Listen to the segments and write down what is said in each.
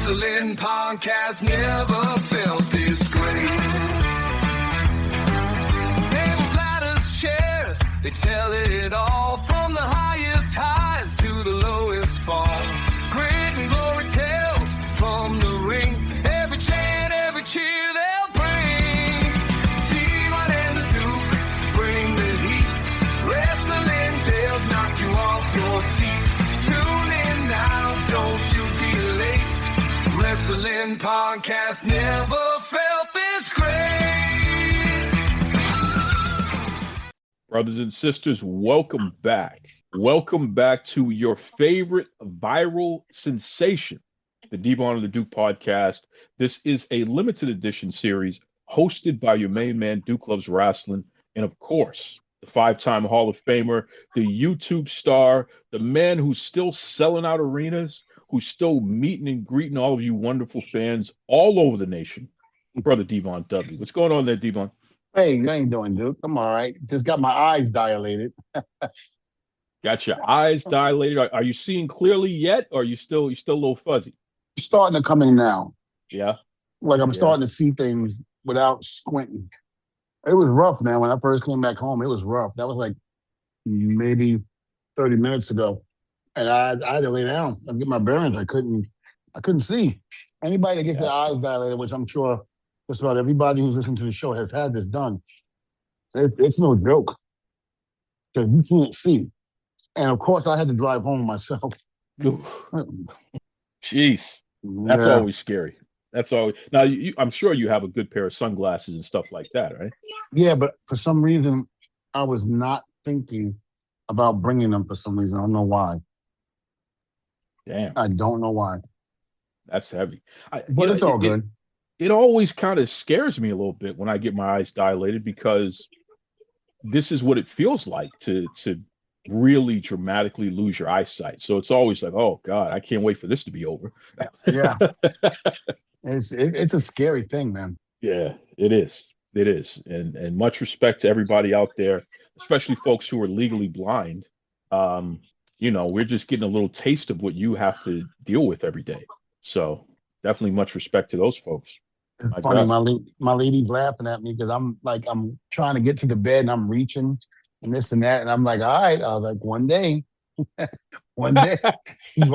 Wrestling podcast never felt this great. Tables, ladders, chairs, they tell it all. From the highest highs to the lowest fall. Grit and glory tales from the ring. Every chant, every cheer they'll bring. Devon and the Duke bring the heat. Wrestling tales knock you off your seat. Tune in now, don't you be late. Wrestling podcast never felt this great. Brothers and sisters, welcome back. Welcome back to your favorite viral sensation, the Devon The Duke podcast. This is a limited edition series hosted by your main man, Duke Loves Rasslin, and of course, the five-time Hall of Famer, the YouTube star, the man who's still selling out arenas, who's still meeting and greeting all of you wonderful fans all over the nation, Brother Devon Dudley. What's going on there, Devon? Hey, how you doing, Duke? I'm all right. Just got my eyes dilated. Got your eyes dilated. Are you seeing clearly yet, or are you still a little fuzzy? Starting to come in now. Yeah. Like I'm starting to see things without squinting. It was rough, man. When I first came back home, it was rough. That was like maybe 30 minutes ago. And I had to lay down and get my bearings. I couldn't see. Anybody that gets their eyes dilated, which I'm sure just about everybody who's listening to the show has had this done, it's no joke. Because you can't see. And of course, I had to drive home myself. Jeez. That's always scary. That's always. Now, I'm sure you have a good pair of sunglasses and stuff like that, right? Yeah, but for some reason, I was not thinking about bringing them for some reason. I don't know why. Damn. I don't know why. That's heavy. But it's all good. It always kind of scares me a little bit when I get my eyes dilated, because this is what it feels like to really dramatically lose your eyesight. So it's always like, oh God, I can't wait for this to be over. Yeah. It's a scary thing, man. Yeah, it is. It is. And much respect to everybody out there, especially folks who are legally blind. We're just getting a little taste of what you have to deal with every day. So definitely much respect to those folks. It's funny, my lady's laughing at me because I'm trying to get to the bed and I'm reaching and this and that. And I'm like, all right, I was like, one day, you're gonna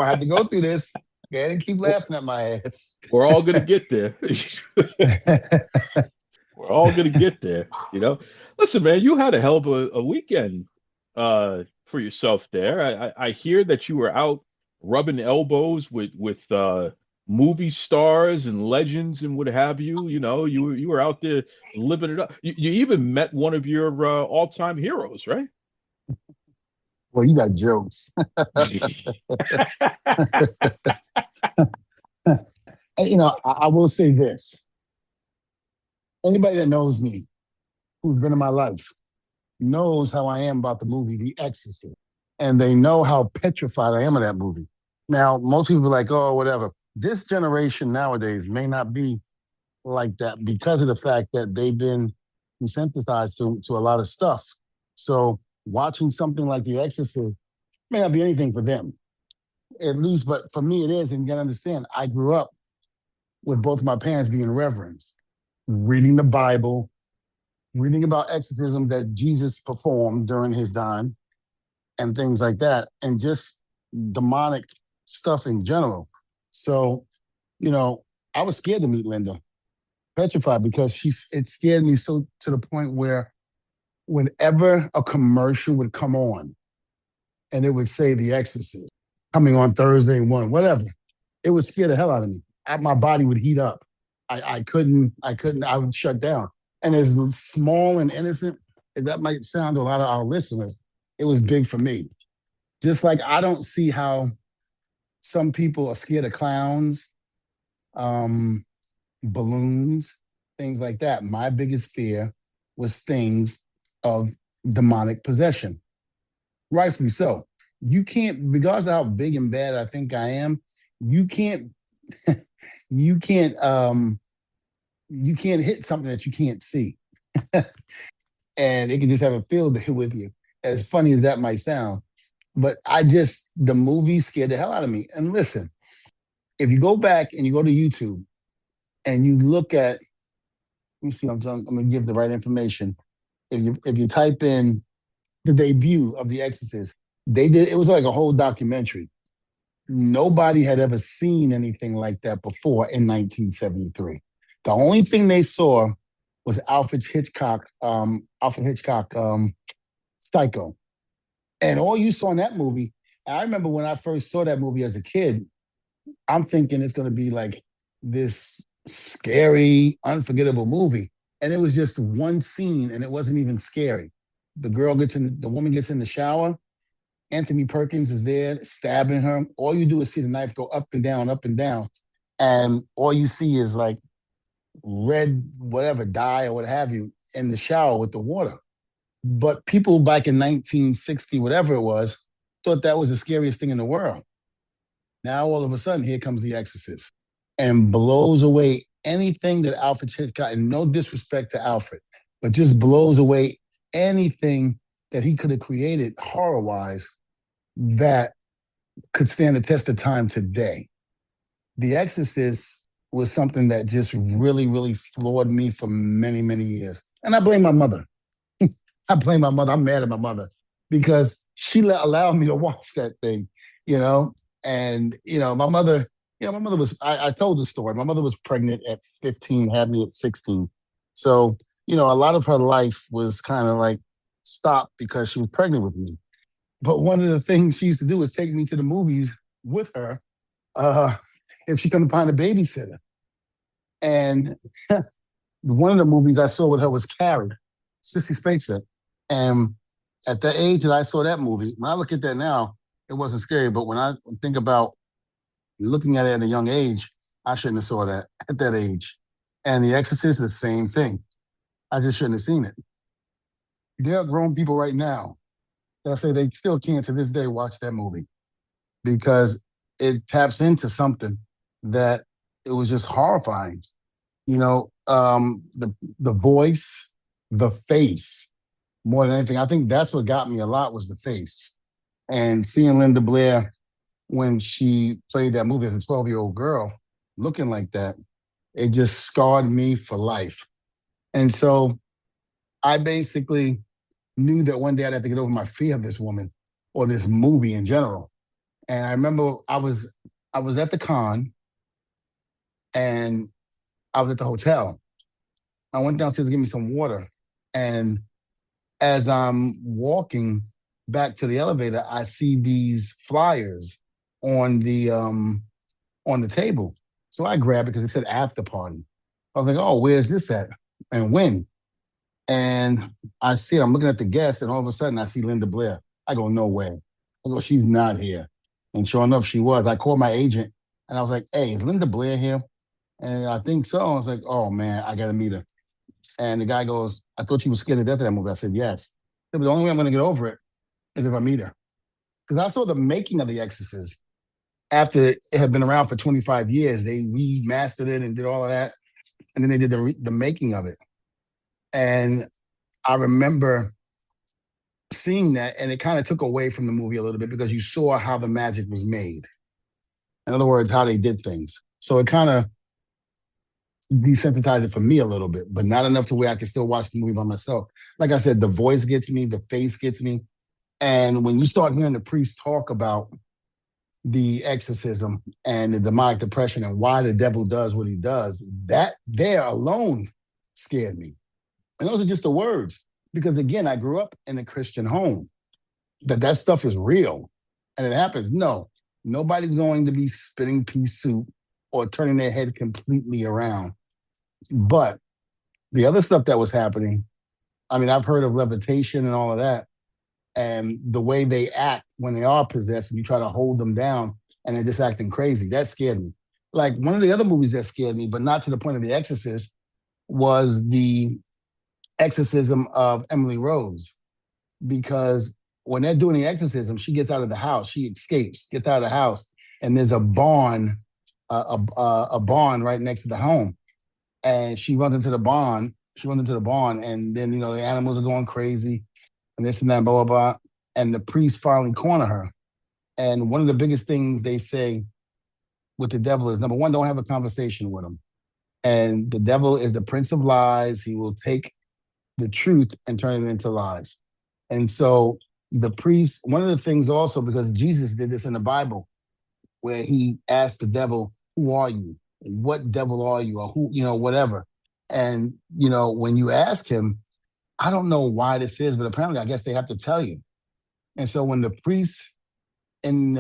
have to go through this. Go ahead and keep laughing at my ass. We're all gonna get there. We're all gonna get there, Listen, man, you had a hell of a weekend for yourself there. I hear that you were out rubbing elbows with movie stars and legends and what have you. You were out there living it up. You even met one of your all-time heroes, right? Well, you got jokes. I will say this. Anybody that knows me, who's been in my life, knows how I am about the movie The Exorcist. And they know how petrified I am of that movie. Now, most people are like, oh, whatever. This generation nowadays may not be like that because of the fact that they've been desensitized to a lot of stuff. So watching something like The Exorcist may not be anything for them, at least, but for me it is. And you gotta understand, I grew up with both of my parents being reverends, reading the Bible, reading about exorcism that Jesus performed during his time and things like that, and just demonic stuff in general. So, I was scared to meet Linda, petrified, because it scared me so to the point where whenever a commercial would come on and it would say The Exorcist coming on Thursday morning, whatever, it would scare the hell out of me. My body would heat up. I would shut down. And as small and innocent as that might sound to a lot of our listeners, it was big for me. Just like I don't see how some people are scared of clowns, balloons, things like that. My biggest fear was things of demonic possession. Rightfully so. You can't, regardless of how big and bad I think I am, you can't hit something that you can't see. And it can just have a field day with you. As funny as that might sound. But the movie scared the hell out of me. And listen, If you go back and you go to YouTube and you look at, let me see, I'm going to give the right information. If you type in the debut of The Exorcist, it was like a whole documentary. Nobody had ever seen anything like that before in 1973. The only thing they saw was Alfred Hitchcock, Psycho. And all you saw in that movie, I remember when I first saw that movie as a kid, I'm thinking it's going to be like this scary, unforgettable movie. And it was just one scene and it wasn't even scary. The woman gets in the shower. Anthony Perkins is there stabbing her. All you do is see the knife go up and down, up and down. And all you see is like red, whatever, dye or what have you, in the shower with the water. But people back in 1960, whatever it was, thought that was the scariest thing in the world. Now, all of a sudden, here comes The Exorcist and blows away anything that Alfred Hitchcock, and no disrespect to Alfred, but just blows away anything that he could have created horror-wise that could stand the test of time today. The Exorcist was something that just really, really floored me for many, many years. And I blame my mother. I blame my mother. I'm mad at my mother because she allowed me to watch that thing, you know? And, my mother was, I told the story. My mother was pregnant at 15, had me at 16. So, a lot of her life was kind of like stopped because she was pregnant with me. But one of the things she used to do was take me to the movies with her if she couldn't find a babysitter. And one of the movies I saw with her was Carrie, Sissy Spacek. And at the age that I saw that movie, when I look at that now, it wasn't scary. But when I think about looking at it at a young age, I shouldn't have saw that at that age. And The Exorcist is the same thing. I just shouldn't have seen it. There are grown people right now that say they still can't to this day watch that movie because it taps into something that it was just horrifying. The voice, the face, more than anything. I think that's what got me a lot was the face. And seeing Linda Blair when she played that movie as a 12-year-old girl, looking like that, it just scarred me for life. And so I basically knew that one day I'd have to get over my fear of this woman or this movie in general. And I remember I was at the con and I was at the hotel. I went downstairs to get me some water. And as I'm walking back to the elevator, I see these flyers on the table. So I grabbed it because it said after party. I was like, oh, where's this at? And when? And I see it, I'm looking at the guests, and all of a sudden I see Linda Blair. I go, no way. I go, she's not here. And sure enough, she was. I called my agent and I was like, hey, is Linda Blair here? And I think so. I was like, oh man, I gotta meet her. And the guy goes, I thought you were scared to death of that movie. I said, yes. But the only way I'm gonna get over it is if I meet her. Because I saw the making of The Exorcist after it had been around for 25 years. They remastered it and did all of that. And then they did the making of it. And I remember seeing that, and it kind of took away from the movie a little bit because you saw how the magic was made. In other words, how they did things. So it kind of desensitized it for me a little bit, but not enough to where I can still watch the movie by myself. Like I said, the voice gets me, the face gets me. And when you start hearing the priest talk about the exorcism and the demonic depression and why the devil does what he does, that there alone scared me. And those are just the words. Because again, I grew up in a Christian home. That stuff is real. And it happens. No, nobody's going to be spitting pea soup or turning their head completely around. But the other stuff that was happening, I mean, I've heard of levitation and all of that. And the way they act when they are possessed, and you try to hold them down and they're just acting crazy. That scared me. Like one of the other movies that scared me, but not to the point of The Exorcist, was the exorcism of Emily Rose. Because when they're doing the exorcism, she gets out of the house, she escapes, gets out of the house, and there's a barn, a barn right next to the home. And she runs into the barn, and then, the animals are going crazy, and this and that, blah, blah, blah. And the priest finally corner her. And one of the biggest things they say with the devil is, number one, don't have a conversation with him. And the devil is the prince of lies. He will take the truth and turn it into lies. And so the priest, one of the things also, because Jesus did this in the Bible, where he asked the devil, who are you? What devil are you? Or who, whatever. And, when you ask him, I don't know why this is, but apparently I guess they have to tell you. And so when the priest in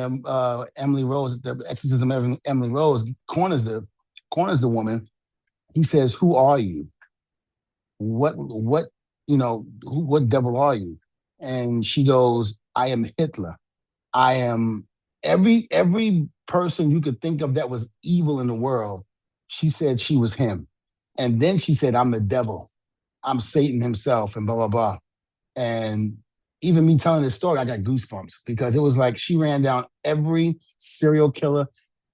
Emily Rose, the exorcism of Emily Rose, corners the woman, he says, who are you? What devil are you? And she goes, I am Hitler. I am every person you could think of that was evil in the world. She said she was him. And then she said, I'm the devil. I'm Satan himself, and blah, blah, blah. And even me telling this story, I got goosebumps, because it was like she ran down every serial killer,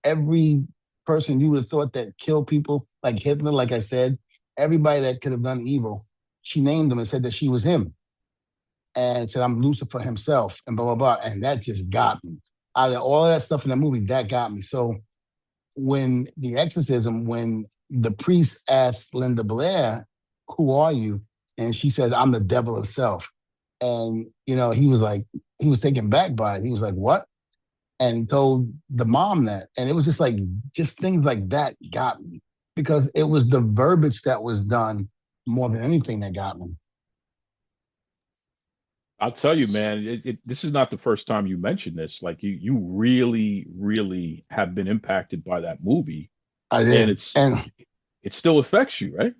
every person you would have thought that killed people, like Hitler, like I said, everybody that could have done evil. She named them and said that she was him. And said, I'm Lucifer himself, and blah, blah, blah. And that just got me. Out of all of that stuff in the movie, that got me. So when the exorcism, when the priest asked Linda Blair, who are you? And she said, I'm the devil himself. And, he was taken back by it. He was like, what? And he told the mom that. And it was just things like that got me, because it was the verbiage that was done more than anything that got me. I'll tell you, man, this is not the first time you mentioned this. Like you really, really have been impacted by that movie, I and did. And it still affects you, right?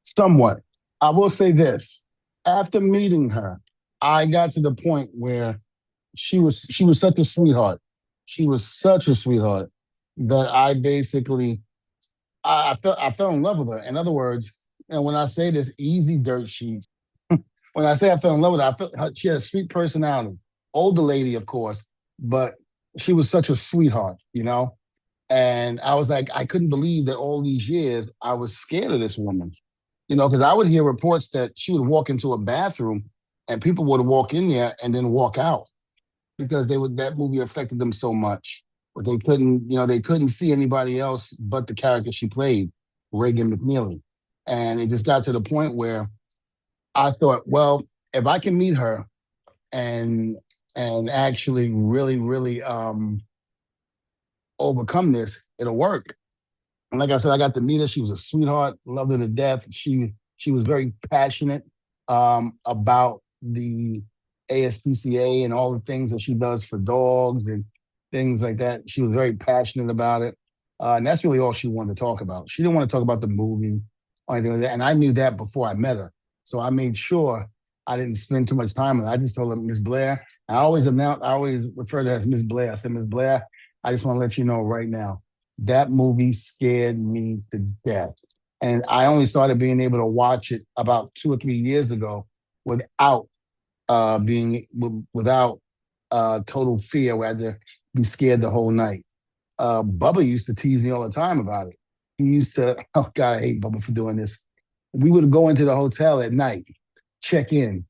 somewhat. I will say this. After meeting her, I got to the point where she was such a sweetheart. She was such a sweetheart that I basically I fell in love with her. In other words, and when I say this, easy dirt sheets. When I say I fell in love with her, she had a sweet personality. Older lady, of course, but she was such a sweetheart, And I was like, I couldn't believe that all these years I was scared of this woman, because I would hear reports that she would walk into a bathroom and people would walk in there and then walk out, because that movie affected them so much. But they couldn't see anybody else but the character she played, Reagan McNeely. And it just got to the point where I thought, well, if I can meet her and actually really, really overcome this, it'll work. And like I said, I got to meet her. She was a sweetheart, loved her to death. She was very passionate about the ASPCA and all the things that she does for dogs and things like that. She was very passionate about it. And that's really all she wanted to talk about. She didn't want to talk about the movie or anything like that. And I knew that before I met her. So I made sure I didn't spend too much time with her. I just told her, Miss Blair, I always refer to her as Miss Blair. I said, Miss Blair, I just want to let you know right now, that movie scared me to death. And I only started being able to watch it about 2 or 3 years ago without total fear, where I had to be scared the whole night. Bubba used to tease me all the time about it. He used to, oh God, I hate Bubba for doing this. We would go into the hotel at night, check in,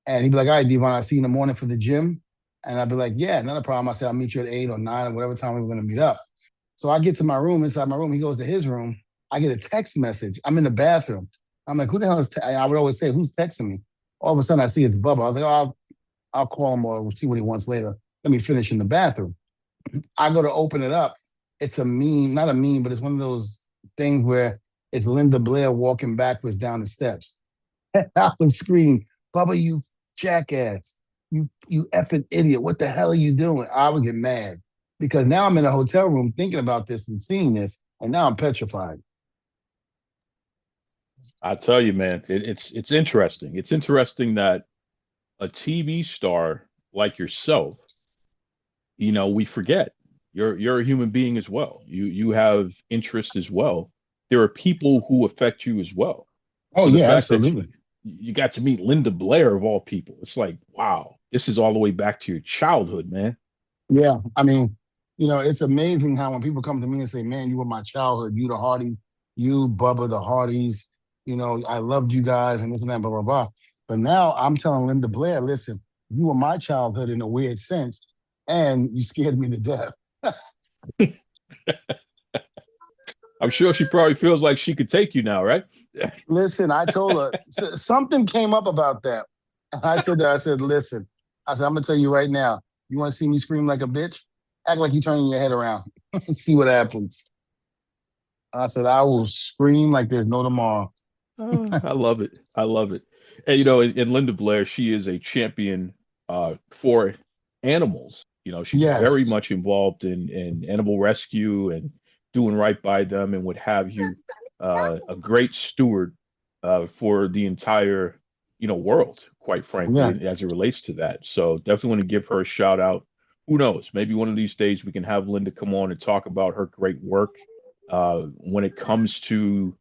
and he'd be like, all right, Devon, I'll see you in the morning for the gym. And I'd be like, yeah, not a problem. I said, I'll meet you at 8 or 9 or whatever time we were going to meet up. So I get to my room, inside my room, he goes to his room. I get a text message. I'm in the bathroom. I'm like, who the hell is, I would always say, who's texting me? All of a sudden I see it's Bubba. I was like, oh, I'll call him or we'll see what he wants later. Let me finish in the bathroom. I go to open it up. It's a meme, not a meme, but it's one of those things where it's Linda Blair walking backwards down the steps. I would scream, Bubba, you jackass. You effing idiot. What the hell are you doing? I would get mad because now I'm in a hotel room thinking about this and seeing this, and now I'm petrified. I tell you, man, it's interesting. It's interesting that a TV star like yourself, we forget you're a human being as well. You have interests as well. There are people who affect you as well. Oh, So the yeah, fact that absolutely. you got to meet Linda Blair of all people, it's like, wow, this is all the way back to your childhood, man. Yeah. I mean, it's amazing how when people come to me and say, man, you were my childhood, you the Hardy, you, Bubba, the Hardys, I loved you guys and this and that, blah, blah, blah. But now I'm telling Linda Blair, listen, you were my childhood in a weird sense, and you scared me to death. I'm sure she probably feels like she could take you now, right? Listen, I told her something came up about that. And I said to her, I said, listen, I said, I'm gonna tell you right now, you want to see me scream like a bitch? Act like you're turning your head around and see what happens. I said, I will scream like there's no tomorrow. I love it. I love it. And in Linda Blair, she is a champion for animals. She's very Yes. much involved in animal rescue and doing right by them and what have you. A great steward for the entire world, quite frankly, Yeah. and as it relates to that. So definitely want to give her a shout out. Who knows? Maybe one of these days we can have Linda come on and talk about her great work when it comes to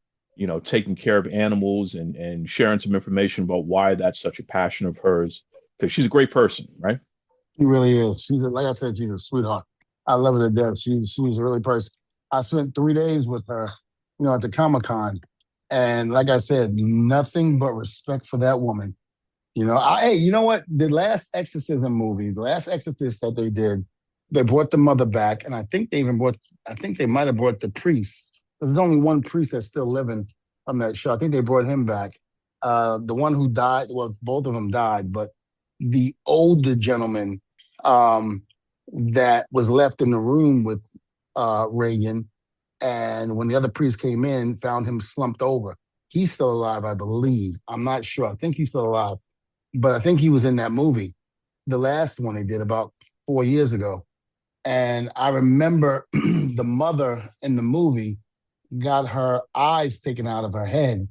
taking care of animals and sharing some information about why that's such a passion of hers. Because she's a great person, right? She really is. Like I said, she's a sweetheart. I love her to death. She's a really person. I spent 3 days with her, at the Comic-Con. And like I said, nothing but respect for that woman. Hey, you know what? The last exorcism movie, the last exorcist that they did, they brought the mother back, and I think they might have brought the priest. There's only one priest that's still living from that show. I think they brought him back. The one who died, well, both of them died, but the older gentleman that was left in the room with Reagan, and when the other priest came in, found him slumped over. He's still alive, I believe. I'm not sure. I think he's still alive, but I think he was in that movie, the last one they did about 4 years ago. And I remember the mother in the movie got her eyes taken out of her head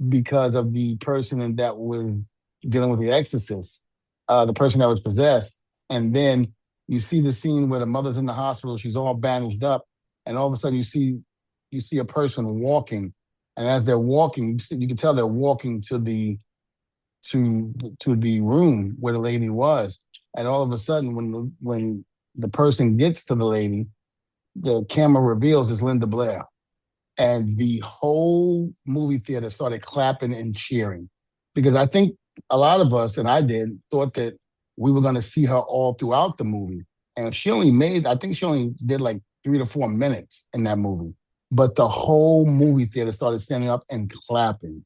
because of the person that was dealing with the exorcist, the person that was possessed. And then you see the scene where the mother's in the hospital, she's all bandaged up, and all of a sudden you see a person walking, and as they're walking, you can tell they're walking to the room where the lady was, and all of a sudden when the person gets to the lady, the camera reveals it's Linda Blair. And the whole movie theater started clapping and cheering because I think a lot of us, and I did, thought that we were going to see her all throughout the movie. And I think she only did like 3 to 4 minutes in that movie. But the whole movie theater started standing up and clapping.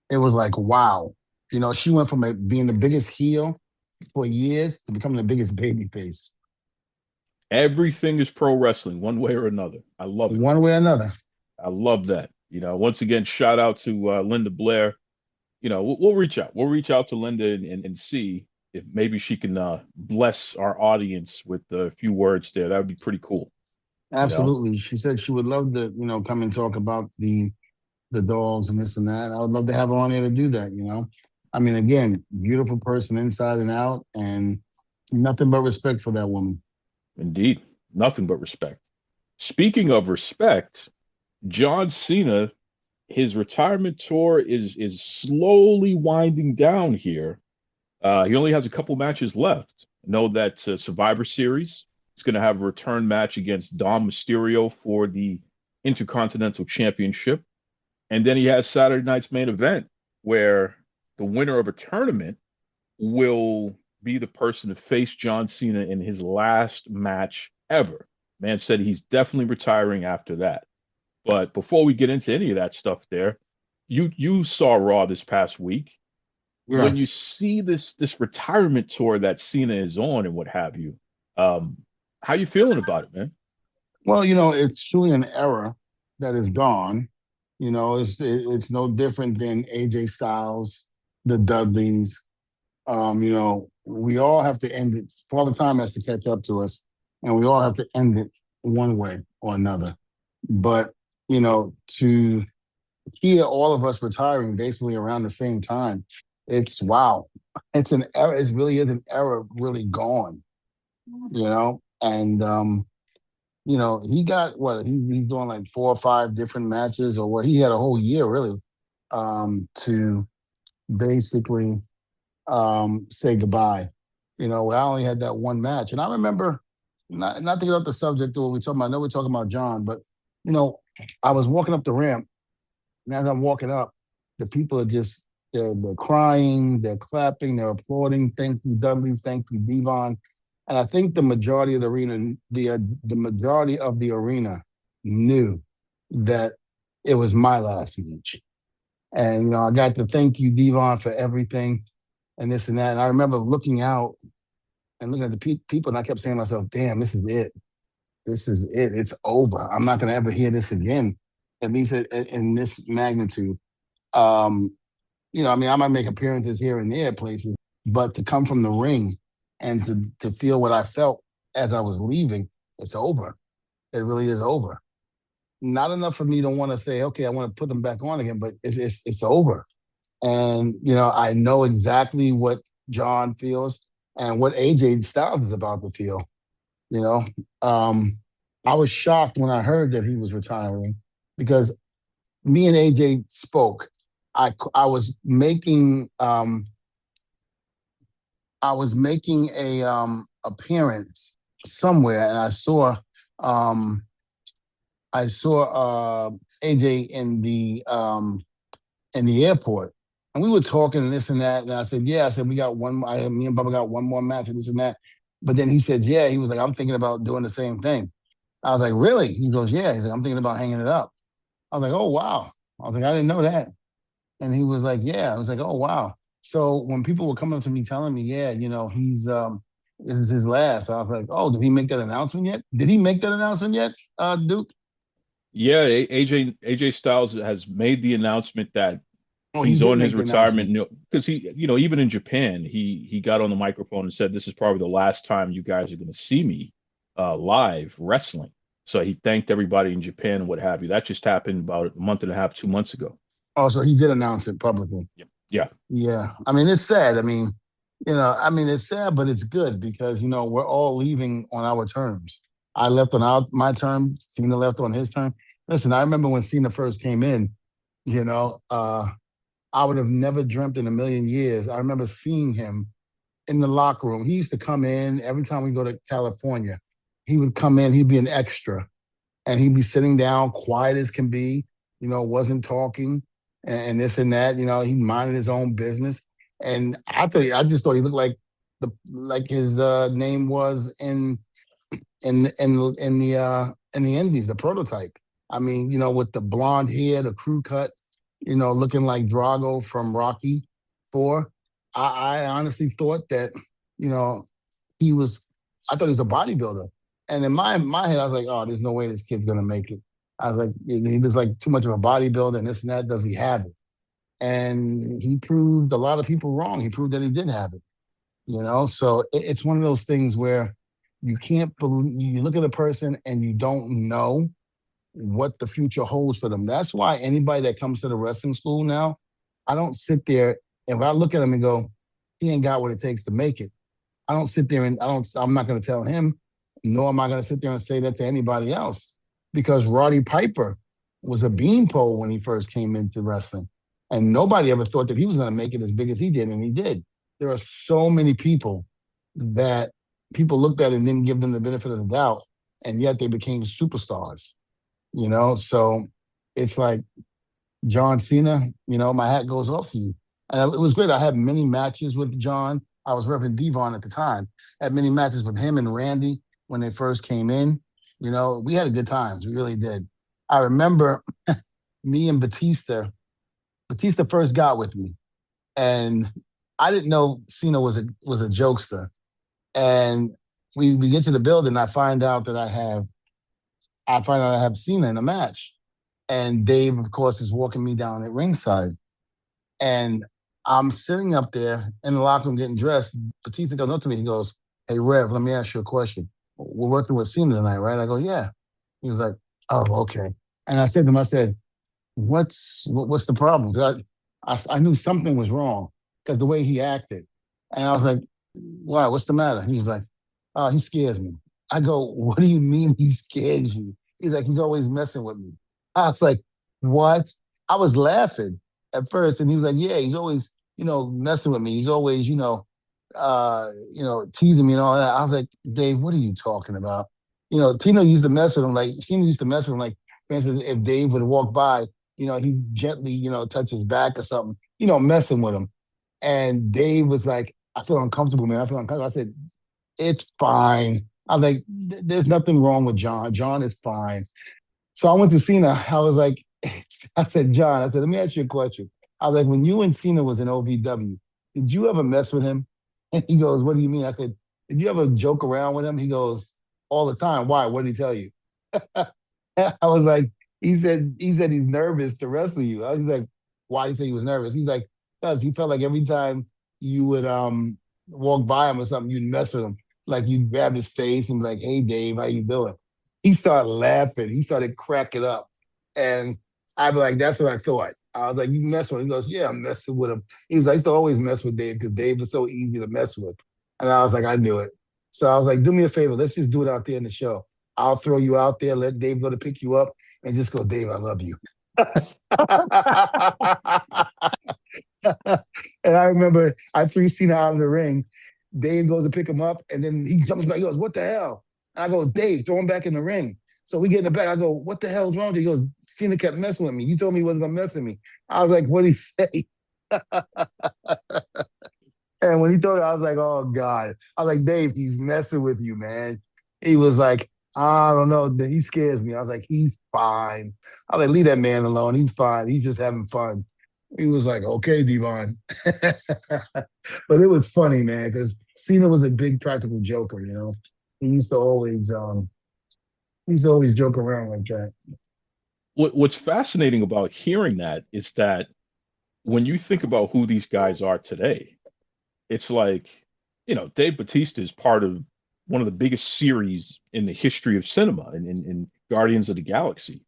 It was like, wow. She went from being the biggest heel for years to becoming the biggest baby face. Everything is pro wrestling, one way or another. I love it. One way or another. I love that. Once again, shout out to Linda Blair. We'll reach out. We'll reach out to Linda and see if maybe she can bless our audience with a few words there. That would be pretty cool. Absolutely. She said she would love to, come and talk about the dogs and this and that. I would love to have her on here to do that. I mean, again, beautiful person inside and out, and nothing but respect for that woman. Indeed. Nothing but respect. Speaking of respect, John Cena, his retirement tour is slowly winding down here. He only has a couple matches left. Know that Survivor Series is going to have a return match against Dom Mysterio for the Intercontinental Championship. And then he has Saturday night's main event where the winner of a tournament will be the person to face John Cena in his last match ever. Man said he's definitely retiring after that. But before we get into any of that stuff there, you saw Raw this past week. Yes. When you see this retirement tour that Cena is on and what have you, how you feeling about it, man? Well, it's truly an era that is gone. It's no different than AJ Styles, the Dudleys. We all have to end it. Father Time has to catch up to us, and we all have to end it one way or another. But to hear all of us retiring basically around the same time, it's wow. It's an era. It really is an era really gone. And he got what he's doing like 4 or 5 different matches, or what he had a whole year really to basically say goodbye. I only had that one match, and I remember not to get off the subject of what we're talking about. I know we're talking about John, but I was walking up the ramp, and as I'm walking up, the people are just they're crying, they're clapping, they're applauding. Thank you, Dudley. Thank you, Devon. And I think the majority of the arena, the majority of the arena knew that it was my last match. And, I got to thank you, Devon, for everything and this and that. And I remember looking out and looking at the people, and I kept saying to myself, damn, this is it. This is it. It's over. I'm not going to ever hear this again, at least in this magnitude. Um, I mean, I might make appearances here and there places, but to come from the ring and to feel what I felt as I was leaving, it's over. It really is over. Not enough for me to want to say, okay, I want to put them back on again, but it's over. And I know exactly what John feels and what AJ Styles is about to feel. You know, um, I was shocked when I heard that he was retiring because me and AJ spoke. I was making a appearance somewhere, and I saw AJ in the airport, and we were talking and this and that. And I said, "Yeah," I said, "We got one. Me and Bubba got one more match and this and that." But then he said, "Yeah," he was like, "I'm thinking about doing the same thing." I was like, "Really?" He goes, "Yeah." He's like, "I'm thinking about hanging it up." I was like, "Oh wow." I was like, "I didn't know that." And he was like, "Yeah." I was like, "Oh wow." So when people were coming up to me telling me, "Yeah, he's this is his last," I was like, "Oh, did he make that announcement yet? Did he make that announcement yet, Duke?" Yeah, AJ Styles has made the announcement that Oh, he he's did on his make the retirement announcement. note because even in Japan, he got on the microphone and said, "This is probably the last time you guys are going to see me live wrestling." So he thanked everybody in Japan and what have you. That just happened about a month and a half, 2 months ago. Oh, so he did announce it publicly. Yeah. Yeah. Yeah. I mean, it's sad. It's sad, but it's good because, we're all leaving on our terms. I left on my term, Cena left on his term. Listen, I remember when Cena first came in, you know, uh, I would have never dreamt in a million years. I remember seeing him in the locker room. He used to come in every time we go to California. He would come in, he'd be an extra, and he'd be sitting down, quiet as can be, wasn't talking and this and that. He minded his own business. And I just thought he looked like his name was in the Indies, the prototype. I mean, with the blonde hair, the crew cut, looking like Drago from Rocky Four. I honestly thought that, you know, he was. I thought he was a bodybuilder, and in my head, I was like, oh, there's no way this kid's gonna make it. I was like, he looks like too much of a bodybuilder, and this and that. Does he have it? And he proved a lot of people wrong. He proved that he did have it. So it's one of those things where you can't believe you look at a person and you don't know what the future holds for them. That's why anybody that comes to the wrestling school now, I don't sit there, if I look at him and go, he ain't got what it takes to make it. I don't sit there and I'm not going to tell him, nor am I going to sit there and say that to anybody else, because Roddy Piper was a beanpole when he first came into wrestling, and nobody ever thought that he was going to make it as big as he did, and he did. There are so many people that people looked at and didn't give them the benefit of the doubt, and yet they became superstars. So it's like John Cena. My hat goes off to you. And it was great. I had many matches with John. I was Reverend Devon at the time. I had many matches with him and Randy when they first came in. We had a good times. We really did. I remember me and Batista. Batista first got with me, and I didn't know Cena was a jokester. And we get to the building. I find out I have Cena in a match, and Dave, of course, is walking me down at ringside. And I'm sitting up there in the locker room getting dressed. Batista goes up to me. He goes, "Hey, Rev, let me ask you a question. We're working with Cena tonight, right?" I go, "Yeah." He was like, "Oh, okay." And I said to him, I said, what's the problem?" 'Cause I knew something was wrong because the way he acted. And I was like, "Why? What's the matter?" He was like, "Oh, he scares me." I go, "What do you mean he scares you?" He's like, "He's always messing with me." I was like, "What?" I was laughing at first, and he was like, "Yeah, he's always, messing with me. He's always, teasing me and all that." I was like, "Dave, what are you talking about?" Tino used to mess with him like Tina used to mess with him like, for instance, if Dave would walk by, he gently, touch his back or something, messing with him. And Dave was like, "I feel uncomfortable, man. I feel uncomfortable." I said, "It's fine." I'm like, "There's nothing wrong with John. John is fine." So I went to Cena. I was like, I said, John, I said, let me ask you a question. I was like, when you and Cena was in OVW, did you ever mess with him? And he goes, what do you mean? I said, did you ever joke around with him? He goes, all the time. Why? What did he tell you? I was like, he said he's nervous to wrestle you. I was like, why did he say he was nervous? He's like, because he felt like every time you would walk by him or something, you'd mess with him. Like you'd grab his face and be like, hey Dave, how you doing? He started laughing. He started cracking up. And I'd be like, that's what I thought. I was like, you mess with him? He goes, yeah, I'm messing with him. He was like, I used to always mess with Dave because Dave was so easy to mess with. And I was like, I knew it. So I was like, do me a favor. Let's just do it out there in the show. I'll throw you out there, let Dave go to pick you up, and just go, Dave, I love you. And I remember I threw Cena out of the ring. Dave goes to pick him up, and then he jumps back. He goes, what the hell? And I go, Dave, throw him back in the ring. So we get in the back. I go, what the hell's wrong with you? He goes, Cena kept messing with me. You told me he wasn't going to mess with me. I was like, what'd he say? And when he told me, I was like, oh, God. I was like, Dave, he's messing with you, man. He was like, I don't know. He scares me. I was like, he's fine. I was like, leave that man alone. He's fine. He's just having fun. He was like, okay, Devon. But it was funny, man, because Cena was a big practical joker, you know. He used to always joke around like that. What's fascinating about hearing that is that when you think about who these guys are today, it's like, Dave Batista is part of one of the biggest series in the history of cinema in Guardians of the Galaxy.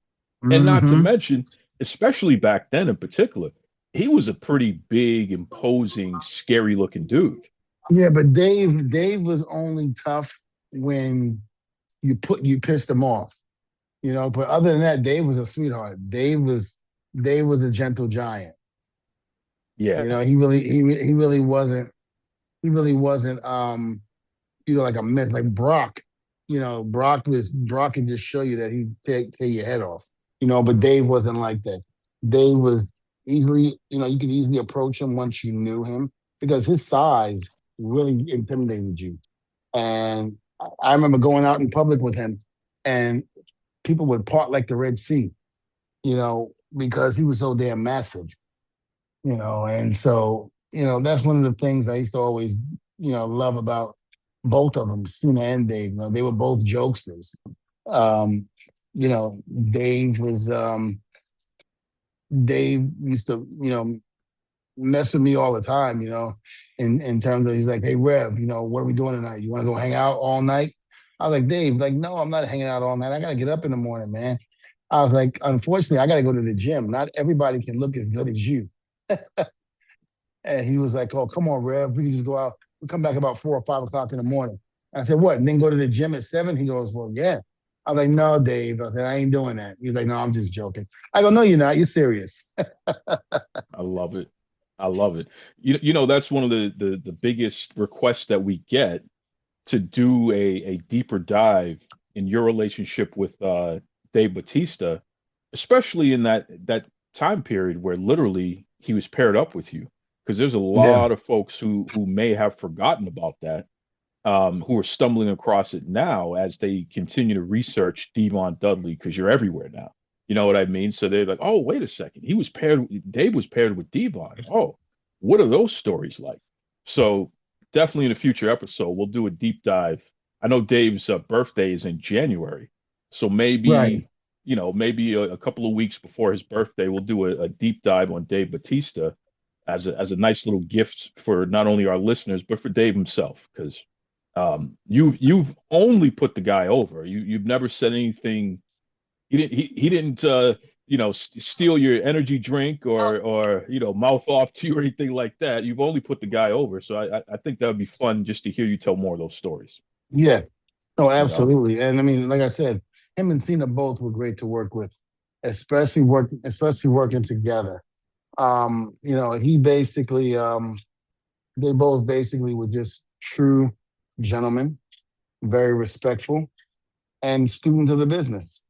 And not to Hmm. mention, especially back then in particular, he was a pretty big, imposing, scary looking dude. Yeah, but Dave was only tough when you pissed him off, you know. But other than that, Dave was a sweetheart. Dave was a gentle giant. You Yeah. know, he really wasn't like a myth like Brock. You know, Brock can just show you that he'd tear your head off. You know, but Dave wasn't like that. Dave was easily, you could easily approach him once you knew him because his size really intimidated you. And I remember going out in public with him and people would part like the Red Sea, because he was so damn massive, and so, that's one of the things I used to always, love about both of them, Cena and Dave. They were both jokesters. Um, Dave was Dave used to, mess with me all the time, in terms of he's like, hey Rev, what are we doing tonight? You want to go hang out all night? I was like, Dave, like, no, I'm not hanging out all night. I gotta get up in the morning, man. I was like, unfortunately, I gotta go to the gym. Not everybody can look as good as you. And he was like, oh, come on, Rev. We can just go out. We come back about 4 or 5 o'clock in the morning. I said, what? And then go to the gym at 7? He goes, well, yeah. I was like, no, Dave. I said, I ain't doing that. He's like, no, I'm just joking. I go, no, you're not. You're serious. I love it. I love it. That's one of the biggest requests that we get to do a deeper dive in your relationship with Dave Batista, especially in that time period where literally he was paired up with you. Because there's a Yeah. lot of folks who may have forgotten about that, who are stumbling across it now as they continue to research Devon Dudley because you're everywhere now. You know what I mean? So they're like, oh, wait a second. Dave was paired with Devon. Oh, what are those stories like? So definitely in a future episode, we'll do a deep dive. I know Dave's birthday is in January. So Right. maybe a couple of weeks before his birthday, we'll do a deep dive on Dave Batista as a nice little gift for not only our listeners, but for Dave himself. Because you've only put the guy over. You've never said anything. He didn't steal your energy drink or mouth off to you or anything like that. You've only put the guy over. So I think that would be fun just to hear you tell more of those stories. Yeah. Oh, You know, absolutely. And I mean, like I said, him and Cena both were great to work with, especially working together. He basically they both basically were just true gentlemen, very respectful, and students of the business.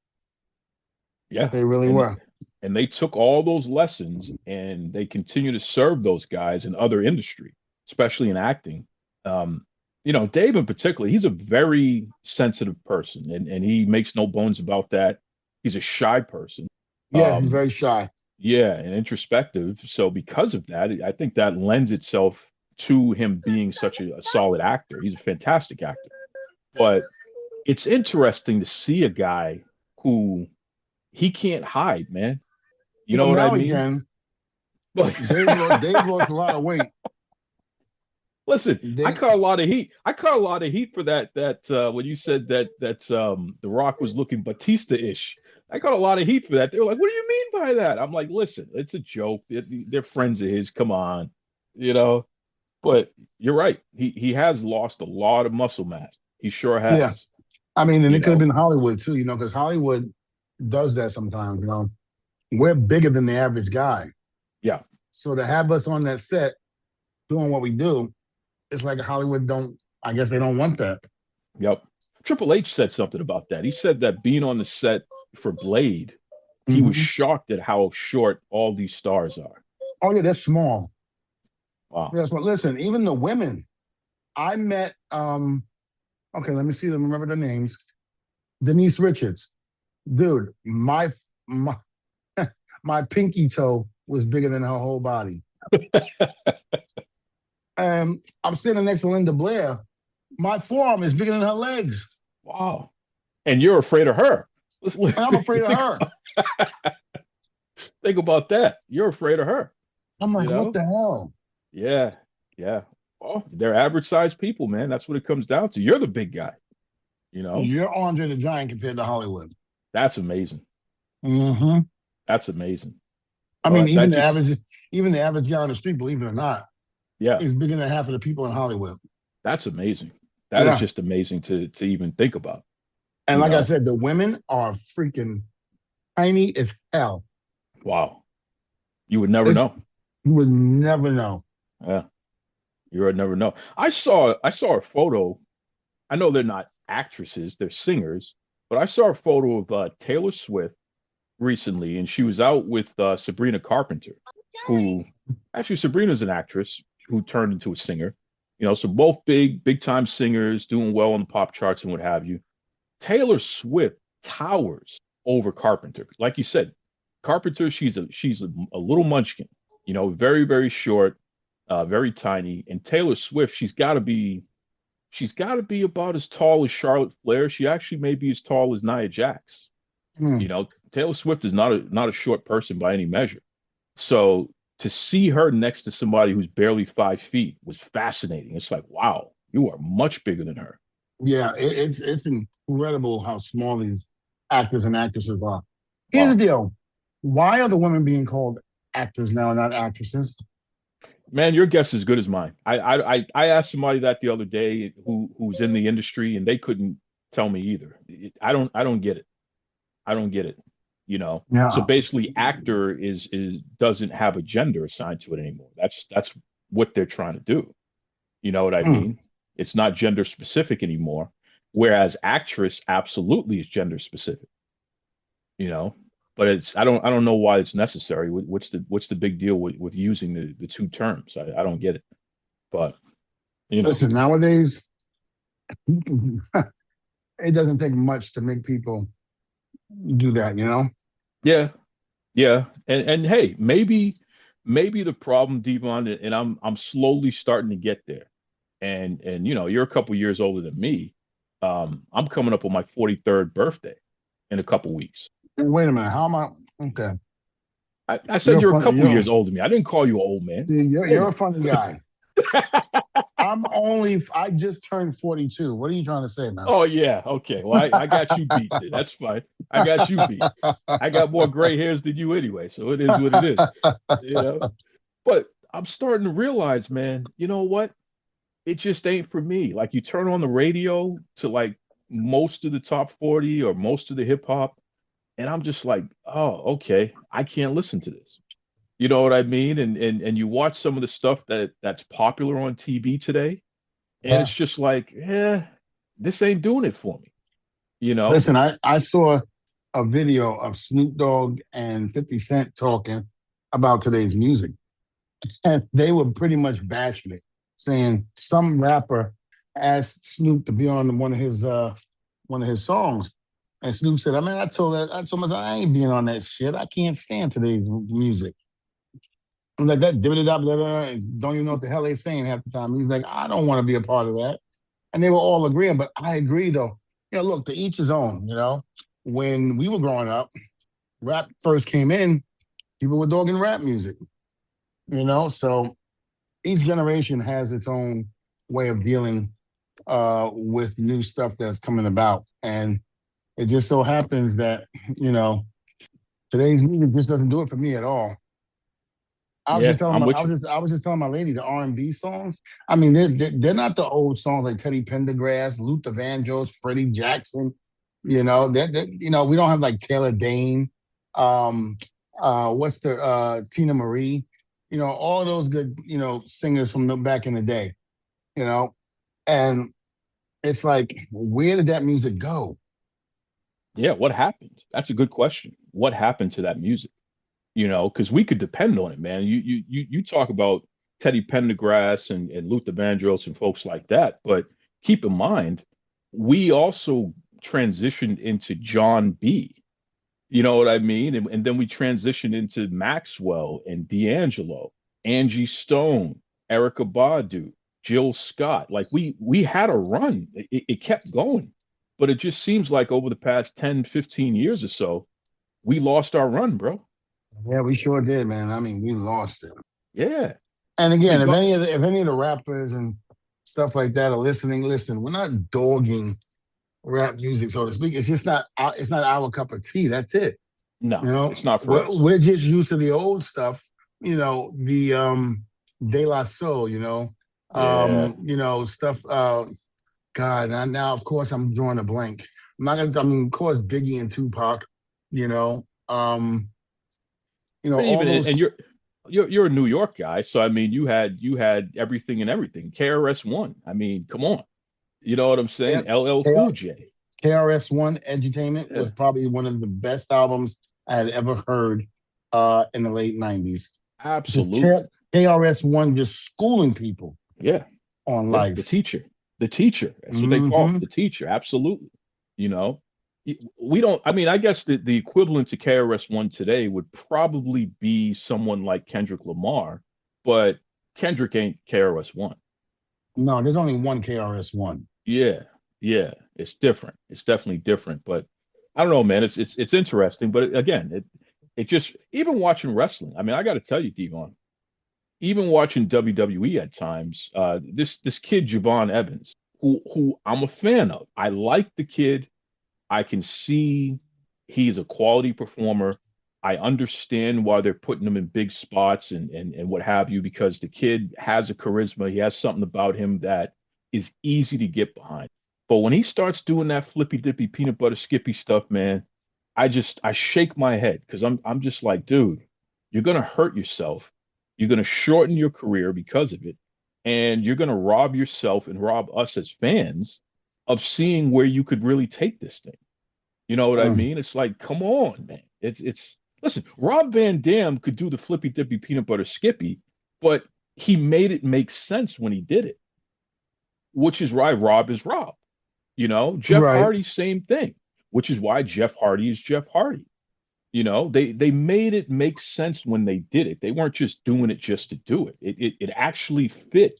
yeah, They really and were. and they took all those lessons and they continue to serve those guys in other industry, especially in acting. Dave in particular, he's a very sensitive person, and he makes no bones about that. He's a shy person. Yes, he's Um, very shy. yeah, and introspective. So because of that, I think that lends itself to him being such a solid actor. He's a fantastic actor. But it's interesting to see a guy who he can't hide, man. You know Well, what I now mean? again, But Dave lost a lot of weight. listen, I Dave, caught a lot of heat. I caught a lot of heat for that when you said that The Rock was looking Batista-ish. I got a lot of heat for that. They were like, "What do you mean by that?" I'm like, "Listen, it's a joke. They're friends of his. Come on, you know." But you're right. He has lost a lot of muscle mass. He sure yeah. has. I mean, and You it could have know. been Hollywood too, because Hollywood does that sometimes. We're bigger than the average guy. Yeah. So to have us on that set doing what we do, it's like Hollywood don't, I guess they don't want that. Yep. Triple H said something about that. He said that being on the set for Blade, he was Hmm. shocked at how short all these stars are. Oh, yeah, they're small. Wow. That's what, listen, even the women, I met, okay, let me see them, remember their names. Denise Richards. Dude, my, my pinky toe was bigger than her whole body. I'm standing next to Linda Blair. My forearm is bigger than her legs. Wow. And you're afraid of her. And I'm afraid of her. Think about that. You're afraid of her, I'm you like, what know? the hell? Yeah. Yeah. Well, they're average sized people, man. That's what it comes down to. You're the big guy, you know? You're Andre the Giant compared to Hollywood. That's amazing. Hmm. That's amazing. I Well, mean, that just, even the average guy on the street, believe it or not, yeah, is bigger than half of the people in Hollywood. that's amazing. That is Yeah. just amazing to even think about, And you like I know? said, the women are freaking tiny as hell. Wow. You would never It's know. You would never know. Yeah. You would never know. I saw a photo. I know they're not actresses, they're singers, but I saw a photo of Taylor Swift recently, and she was out with Sabrina Carpenter, who actually Sabrina's an actress who turned into a singer. So both big time singers doing well on the pop charts and what have you. Taylor Swift towers over Carpenter. Like you said, Carpenter, she's a little munchkin, very, very short, very tiny. And Taylor Swift, she's got to be about as tall as Charlotte Flair. She actually may be as tall as Nia Jax. Hmm. Taylor Swift is not a short person by any measure. So to see her next to somebody who's barely 5 feet was fascinating. It's like, wow, you are much bigger than her. Yeah, it's incredible how small these actors and actresses are. Here's the Wow. deal. Why are the women being called actors now and not actresses? Man, your guess is as good as mine. I asked somebody that the other day who's in the industry, and they couldn't tell me either. I don't get it. I don't get it. So Yeah. basically, actor is doesn't have a gender assigned to it anymore. That's what they're trying to do. You know what I Hmm. mean? It's not gender specific anymore. Whereas actress absolutely is gender specific. You know, but I don't know why it's necessary. What's the big deal with using the two terms? I don't get it. But you know, Listen, nowadays, it doesn't take much to make people do that. yeah, yeah, and hey, maybe the problem, Devon, and I'm slowly starting to get there. And you're a couple years older than me. I'm coming up on my 43rd birthday in a couple weeks. Wait a minute. How am I? Okay. I said You're you're a fun. couple years older than me. I didn't call you an old man. You're a Hey. funny guy. I just turned 42. What are you trying to say, man? Oh yeah, okay. Well, I got you beat. Then. That's fine. I got you beat. I got more gray hairs than you anyway, so it is what it is. You know. But I'm starting to realize, man, you know what? It just ain't for me. Like you turn on the radio to like most of the top 40 or most of the hip hop, and I'm just like, oh, okay, I can't listen to this. You know what I mean? And you watch some of the stuff that's popular on TV today, and Yeah. it's just like, this ain't doing it for me. You know? Listen, I saw a video of Snoop Dogg and 50 Cent talking about today's music. And they were pretty much bashing it, saying some rapper asked Snoop to be on one of his songs. And Snoop said, I told myself, I ain't being on that shit. I can't stand today's music. I'm like that, don't even know what the hell they saying half the time. He's like, I don't want to be a part of that. And they were all agreeing, but I agree though. Look, to each his own, When we were growing up, rap first came in, people were dogging rap music, So each generation has its own way of dealing with new stuff that's coming about. And it just so happens that, you know, today's music just doesn't do it for me at all. Yeah, I'm with you. I was just telling my lady the R&B songs. I mean, they're not the old songs like Teddy Pendergrass, Luther Vandross, Freddie Jackson. We don't have like Taylor Dane. Um, what's the Tina Marie? All those good singers from back in the day. You know, and it's like, where did that music go? Yeah, what happened? That's a good question. What happened to that music? Because we could depend on it, man. You talk about Teddy Pendergrass and Luther Vandross and folks like that, but keep in mind, we also transitioned into John B. You know what I mean? And then we transitioned into Maxwell and D'Angelo, Angie Stone, Erica Badu, Jill Scott. Like we had a run. It kept going. But it just seems like over the past 10, 15 years or so, we lost our run, bro. Yeah, we sure did, man. I mean, we lost it. Yeah. And I again, mean, go, if any of the rappers and stuff like that are listening, listen, we're not dogging rap music, so to speak. It's just it's not our cup of tea. That's it. no, it's not for We're, us. we're just used to the old stuff, the De La Soul, Yeah. stuff God, now of course I'm drawing a blank. I'm not gonna I mean, of course Biggie and Tupac, you know. But All even and those. you're a New York guy, so I mean you had everything and everything. KRS-One. I mean, come on. You know what I'm Yeah, saying? LL K- Cool J. KRS-One Edutainment Yeah, was probably one of the best albums I had ever heard in the late 90s. Just absolutely. KRS-One just schooling people Yeah. on Yeah, the life. teacher. The teacher. That's what they call it. Hmm. The teacher. Absolutely. You know, we don't, I mean, I guess the equivalent to KRS-One today would probably be someone like Kendrick Lamar, but Kendrick ain't KRS-One. No, there's only one KRS-One. Yeah, yeah, it's different. It's definitely different. But I don't know, man. It's interesting. But again, it just even watching wrestling. I mean, I got to tell you, Devon, even watching WWE at times, this kid Javon Evans, who I'm a fan of. I like the kid. I can see he's a quality performer. I understand why they're putting him in big spots and what have you, because the kid has a charisma. He has something about him that is easy to get behind. But when he starts doing that flippy dippy peanut butter skippy stuff, man, I shake my head because I'm just like, dude, you're gonna hurt yourself. You're gonna shorten your career because of it, and you're gonna rob yourself and rob us as fans of seeing where you could really take this thing. You know what I Mm. mean? It's like, come on, man. It's listen, Rob Van Dam could do the flippy dippy peanut butter skippy, but he made it make sense when he did it, which is why Rob is Rob. Jeff Right. Hardy, same thing, which is why Jeff Hardy is Jeff Hardy. They made it make sense when they did it. They weren't just doing it just to do it. It actually fit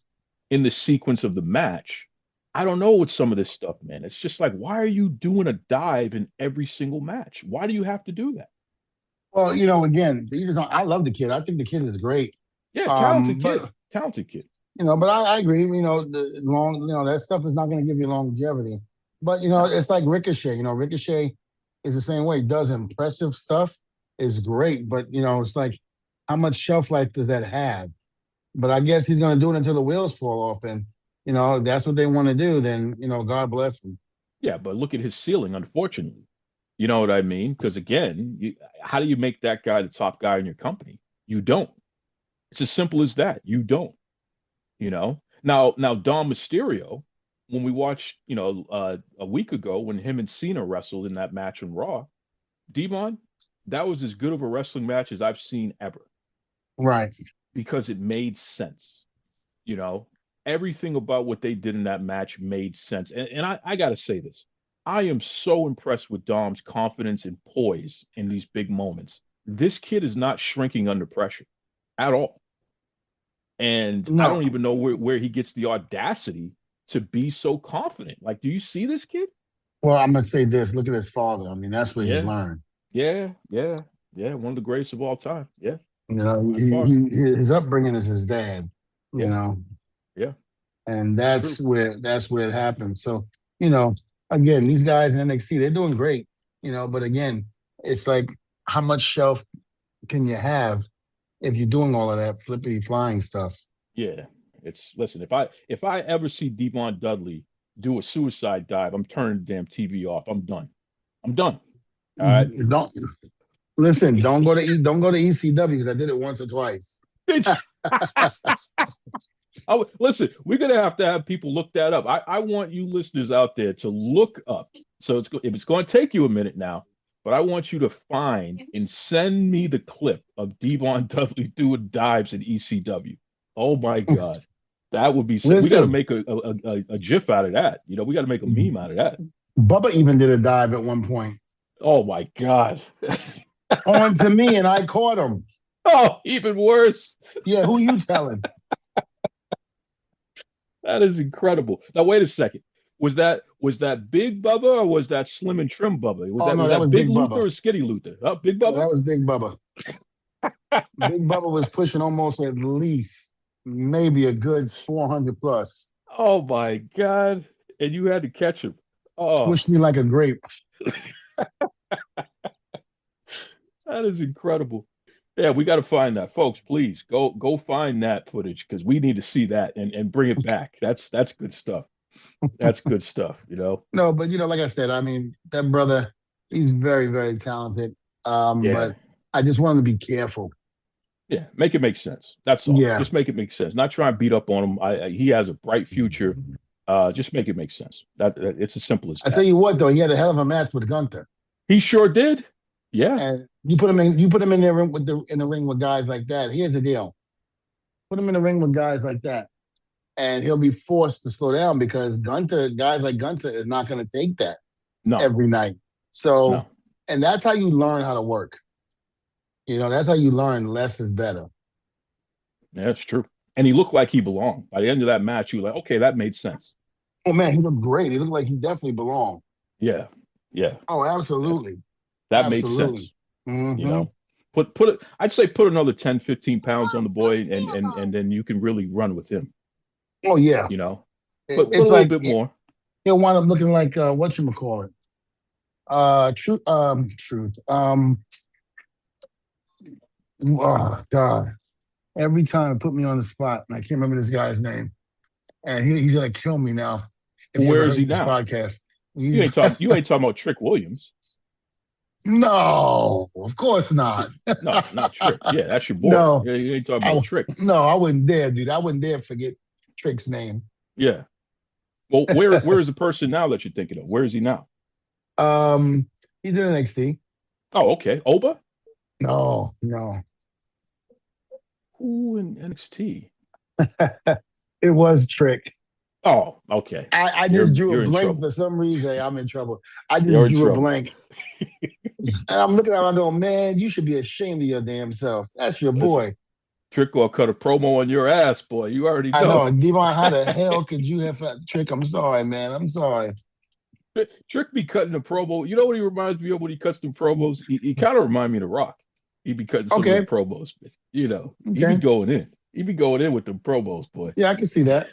in the sequence of the match. I don't know with some of this stuff, man. It's just like, why are you doing a dive in every single match? Why do you have to do that? Well, again, I love the kid. I think the kid is great. Yeah, talented kid, But talented kid. I agree. That stuff is not going to give you longevity. But No, it's like Ricochet. Ricochet is the same way. Does impressive stuff, is great, but it's like, how much shelf life does that have? But I guess he's going to do it until the wheels fall off, and that's what they want to do. Then God bless him. yeah, but look at his ceiling, unfortunately. You know what I mean? Because again, how do you make that guy the top guy in your company? You don't. It's as simple as that. You don't. Now Dom Mysterio, when we watched, a week ago when him and Cena wrestled in that match on Raw, Devon, that was as good of a wrestling match as I've seen ever Right. because it made sense. You know, everything about what they did in that match made sense. And I got to say this. I am so impressed with Dom's confidence and poise in these big moments. This kid is not shrinking under pressure at all. And I No. don't even know where he gets the audacity to be so confident. Like, do you see this kid? Well, I'm gonna say this. Look at his father. I mean, that's where he's Yeah, learned. yeah, yeah, yeah. One of the greatest of all time. Yeah, You know, by far. his upbringing is his dad. You Yeah, know, yeah. and It's true. that's where it happens. So, you know, again, these guys in NXT, they're doing great. You know, but again, it's like how much shelf can you have if you're doing all of that flippity flying stuff? Yeah. It's listen, if I ever see Devon Dudley do a suicide dive, I'm turning the damn TV off. I'm done. I'm done. All right. Don't listen. Don't go to ECW because I did it once or twice. Bitch. Oh, listen, we're gonna have to have people look that up. I want you listeners out there to look up. So if it's going to take you a minute now, but I want you to find and send me the clip of Devon Dudley doing dives in ECW. Oh my God, that would be. We got to Listen, make a GIF out of that. You know, we got to make a meme out of that. Bubba even did a dive at one point Oh my God. on to me, and I caught him. Oh, even worse. Yeah, who you telling? That is incredible. Now wait a second. Was that Big Bubba or was that Slim and Trim Bubba? Was Oh that no, was that was that Big Big Luther Bubba. or Skinny Luther? Oh, Big No, Bubba? that was Big Bubba. Big Bubba was pushing almost at least maybe a good 400 plus. Oh my God. And you had to catch him. Oh, Pushed me like a grape. that is incredible. Yeah, we got to find that. Folks, please go find that footage because we need to see that and bring it back. That's good stuff. That's good stuff, you know? No, but like I said, I mean, that brother, he's very, very talented. Yeah. But I just want him to be careful. Yeah, make it make sense. That's all. Yeah. Just make it make sense. Not try and beat up on him. He has a bright future. Just make it make sense. It's as simple as I tell that. you what, though, he had a hell of a match with Gunther. He sure did. Yeah. And you put him in the ring in the ring with guys like that. Here's the deal. Put him in the ring with guys like that. And he'll be forced to slow down because guys like Gunther is not going to take that No. every night. So, No. and that's how you learn how to work. That's how you learn less is better. Yeah, that's true. And he looked like he belonged. By the end of that match, you were like, okay, that made sense. Oh man, he looked great. He looked like he definitely belonged. Yeah. Yeah. Oh, absolutely. That made Absolutely. sense. Mm-hmm. You know. Put it, I'd say put another 10, 15 pounds on the boy and then you can really run with him, Oh yeah. you know. Put a It's little like bit more. he'll wind up looking like whatchamacallit. Truth. Oh God. Every time put me on the spot, and I can't remember this guy's name. And he's gonna kill me now. If you Where ever is heard he this now? podcast. You ain't talking about Trick Williams. No, of course not. No, not Trick. Yeah, that's your boy. No, Yeah, you ain't talking about Trick. I wouldn't dare, dude. I wouldn't dare forget Trick's name. Yeah. Well, where is the person now that you're thinking of? Where is he now? He's in NXT. Oh, okay. Oba? No. Who in NXT? It was Trick. Oh, okay. I just drew you're a in blank trouble. for some reason. Hey, I'm in trouble. I just You're in drew a trouble. blank. And I'm looking at him, I'm going, man, you should be ashamed of your damn self. That's your Listen, boy. Trick will cut a promo on your ass, boy. You already I know. know. Devon, how the hell could you have Trick? I'm sorry, man. I'm sorry. Trick be cutting a promo. You know what he reminds me of when he cuts them promos? He kind of remind me of The Rock. He be cutting some of Okay. them promos. You know, he Okay. be going in. He be going in with them promos, boy. Yeah, I can see that.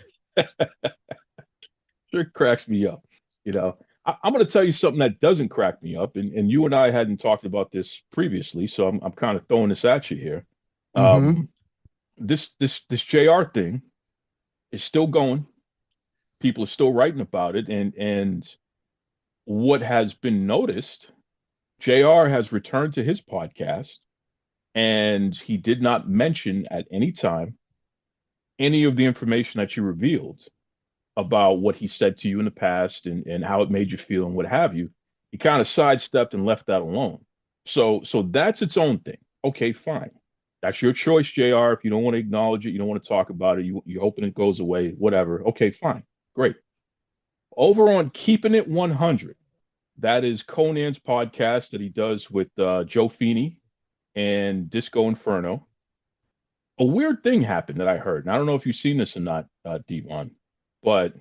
Trick cracks me up. You know, I'm going to tell you something that doesn't crack me up, and you and I hadn't talked about this previously, so I'm kind of throwing this at you here. Mm-hmm. This JR thing is still going. People are still writing about it, and what has been noticed, JR has returned to his podcast, and he did not mention at any time any of the information that you revealed about what he said to you in the past and how it made you feel and what have you. He kind of sidestepped and left that alone. So that's its own thing. Okay, fine. That's your choice, JR. If you don't want to acknowledge it, you don't want to talk about it, you're hoping it goes away, whatever. Okay, fine. Great. Over on Keeping It 100, That is Conan's podcast that he does with Joe Feeney and Disco Inferno. A weird thing happened that I heard, and I don't know if you've seen this or not, Devon, but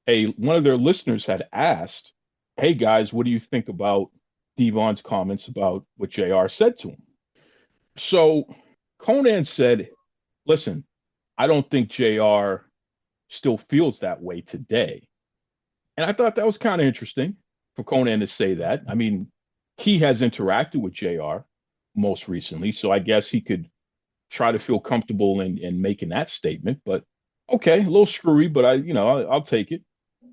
one of their listeners had asked, "Hey guys, what do you think about Devon's comments about what JR said to him?" So Conan said, "Listen, I don't think JR still feels that way today." And I thought that was kind of interesting for Conan to say that. I mean, he has interacted with JR most recently, so I guess he could try to feel comfortable in making that statement. But okay, a little screwy, but I'll take it.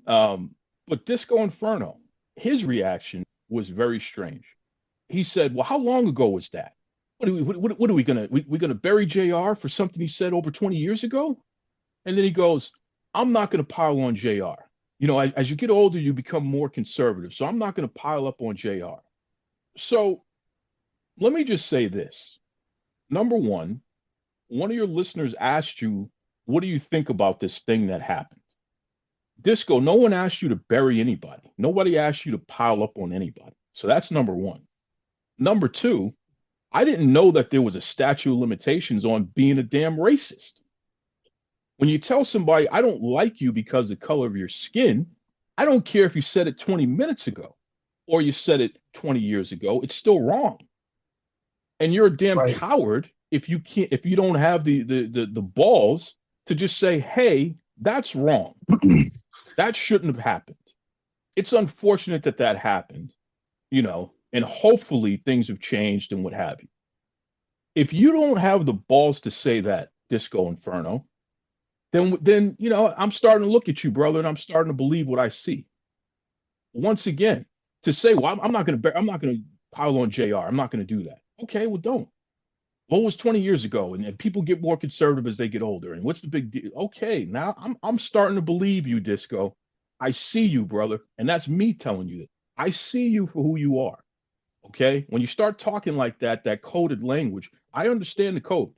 But Disco Inferno, his reaction was very strange. He said, "Well, how long ago was that? What are we gonna we gonna bury JR for something he said over 20 years ago?" And then he goes, "I'm not gonna pile on JR. As you get older, you become more conservative. So I'm not gonna pile up on JR." So let me just say this. Number one of your listeners asked you, "What do you think about this thing that happened?" Disco, no one asked you to bury anybody. Nobody asked you to pile up on anybody. So that's number one. Number two, I didn't know that there was a statute of limitations on being a damn racist. When you tell somebody, "I don't like you because of the color of your skin," I don't care if you said it 20 minutes ago or you said it 20 years ago, it's still wrong. And you're a damn Right. coward if you don't have the balls to just say, "Hey, that's wrong. That shouldn't have happened." It's unfortunate that that happened, and hopefully things have changed and what have you. If you don't have the balls to say that, Disco Inferno, then I'm starting to look at you, brother, and I'm starting to believe what I see. Once again, to say, "Well, I'm not gonna pile on JR. I'm not gonna do that." Okay, well, don't. What was 20 years ago? And people get more conservative as they get older. And what's the big deal? Okay, now I'm starting to believe you, Disco. I see you, brother, and that's me telling you that. I see you for who you are. Okay, when you start talking like that coded language, I understand the code.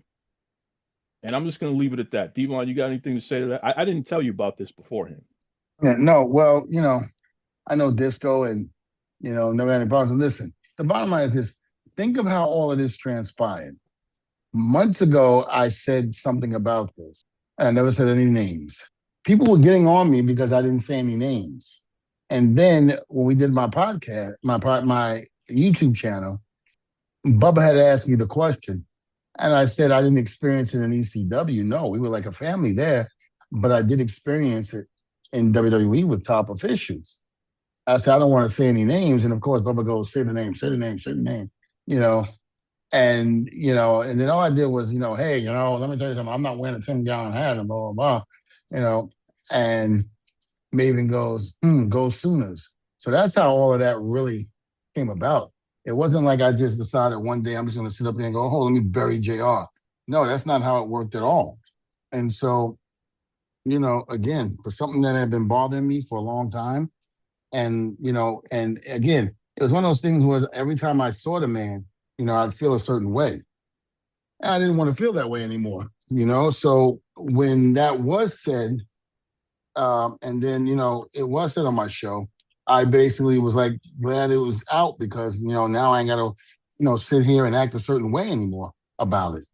And I'm just going to leave it at that. Devon, you got anything to say to that? I didn't tell you about this beforehand. Yeah, no, well, I know Disco and, never had any problems. And listen, the bottom line is this. Think of how all of this transpired. Months ago, I said something about this, and I never said any names. People were getting on me because I didn't say any names. And then when we did my podcast, my YouTube channel, Bubba had asked me the question, and I said I didn't experience it in ECW. No, we were like a family there, but I did experience it in WWE with top officials. I said I don't want to say any names, and of course Bubba goes, "Say the name, say the name, say the name," and then all I did was, "Hey, let me tell you something. I'm not wearing a 10-gallon hat," and blah blah blah, and Maven goes, "Go Sooners." So that's how all of that really came about. It wasn't like I just decided one day I'm just going to sit up there and go, "Oh, let me bury JR." No, that's not how it worked at all. And so, again, for something that had been bothering me for a long time, and again, it was one of those things where every time I saw the man, I'd feel a certain way. And I didn't want to feel that way anymore, So when that was said, and then, it was said on my show, I basically was like glad it was out because, now I ain't got to, sit here and act a certain way anymore about it.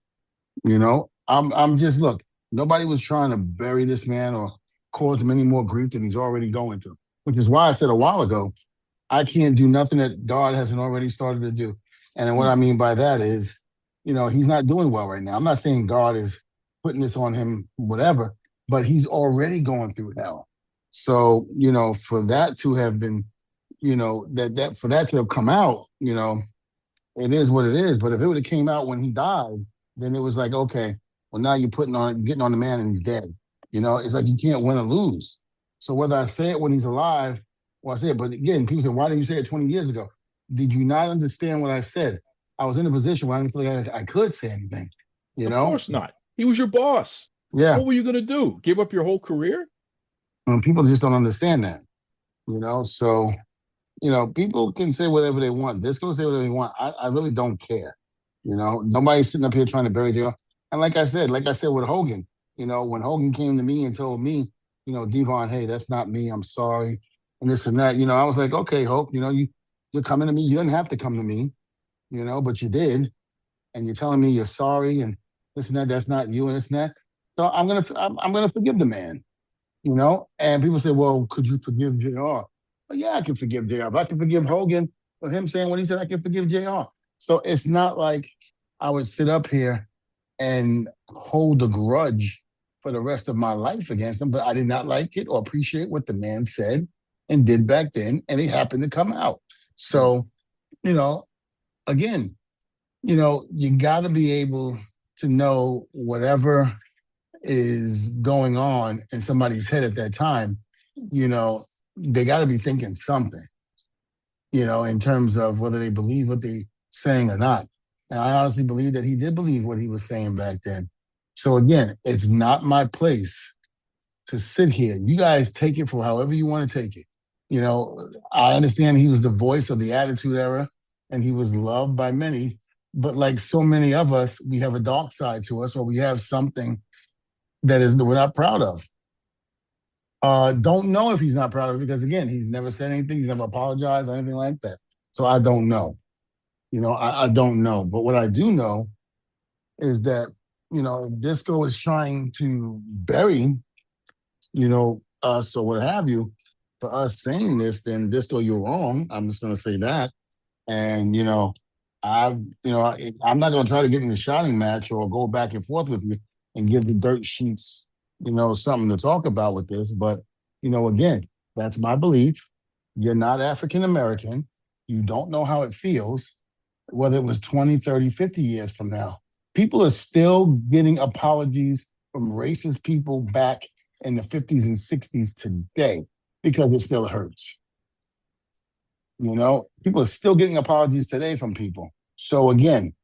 I'm just, look, nobody was trying to bury this man or cause him any more grief than he's already going through, which is why I said a while ago, I can't do nothing that God hasn't already started to do. And then what I mean by that is, he's not doing well right now. I'm not saying God is putting this on him, whatever, but he's already going through hell. So, for that to have been, for that to have come out, it is what it is. But if it would have came out when he died, then it was like, okay, well, now you're getting on the man and he's dead. It's like you can't win or lose. So whether I say it when he's alive, or I say it, but again, people say, "Why didn't you say it 20 years ago?" Did you not understand what I said? I was in a position where I didn't feel like I could say anything. Of course not. He was your boss. Yeah. What were you going to do? Give up your whole career? And people just don't understand that. So, people can say whatever they want. Disco say whatever they want. I really don't care. Nobody's sitting up here trying to bury their. And like I said with Hogan, when Hogan came to me and told me, Devon, hey, that's not me. I'm sorry. and this and that. I was like, okay, Hope, you're coming to me. You didn't have to come to me, but you did, and you're telling me you're sorry and this and that. That's not you and this and that. So I'm gonna forgive the man. And people say, well, could you forgive JR? Well, yeah, I can forgive JR. If I can forgive Hogan for him saying what he said, I can forgive JR. So it's not like I would sit up here and hold a grudge for the rest of my life against him, but I did not like it or appreciate what the man said and did back then, and it happened to come out. So, again, you got to be able to know whatever is going on in somebody's head at that time. They got to be thinking something, in terms of whether they believe what they're saying or not. And I honestly believe that he did believe what he was saying back then. So again, it's not my place to sit here. You guys take it for however you want to take it. I understand he was the voice of the Attitude Era and he was loved by many, but like so many of us, we have a dark side to us, or we have something that we're not proud of. Don't know if he's not proud of it because, again, he's never said anything. He's never apologized or anything like that. So I don't know. I don't know. But what I do know is that, Disco is trying to bury, us or what have you. For us saying this, then Disco, you're wrong. I'm just going to say that. And, I'm not going to try to get in the shouting match or go back and forth with you and give the dirt sheets, something to talk about with this. But, again, that's my belief. You're not African American. You don't know how it feels, whether it was 20, 30, 50 years from now. People are still getting apologies from racist people back in the 50s and 60s today because it still hurts. People are still getting apologies today from people. So again,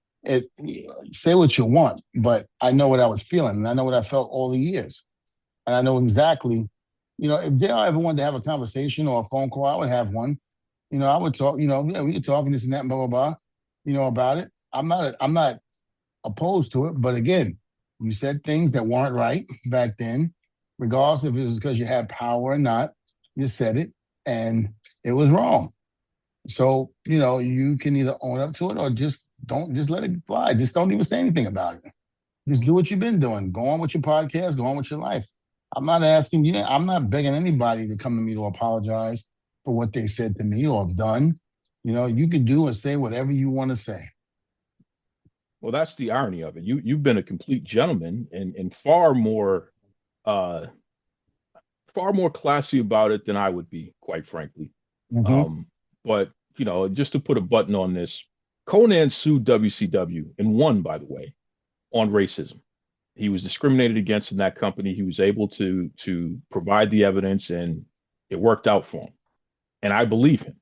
say what you want, but I know what I was feeling, and I know what I felt all the years. And I know exactly, if JR ever wanted to have a conversation or a phone call, I would have one. I would talk, yeah, we could talk and this and that and blah, blah, blah, about it. I'm not opposed to it. But again, you said things that weren't right back then, regardless if it was because you had power or not. You said it, and it was wrong. So, you can either own up to it or just let it fly. Just don't even say anything about it. Just do what you've been doing. Go on with your podcast, go on with your life. I'm not asking you, I'm not begging anybody to come to me to apologize for what they said to me or have done. You could do and say whatever you want to say. Well, that's the irony of it. You've been a complete gentleman and far more classy about it than I would be, quite frankly. Mm-hmm. But just to put a button on this, Conan sued WCW and won, by the way, on racism. He was discriminated against in that company. He was able to provide the evidence, and it worked out for him. And I believe him.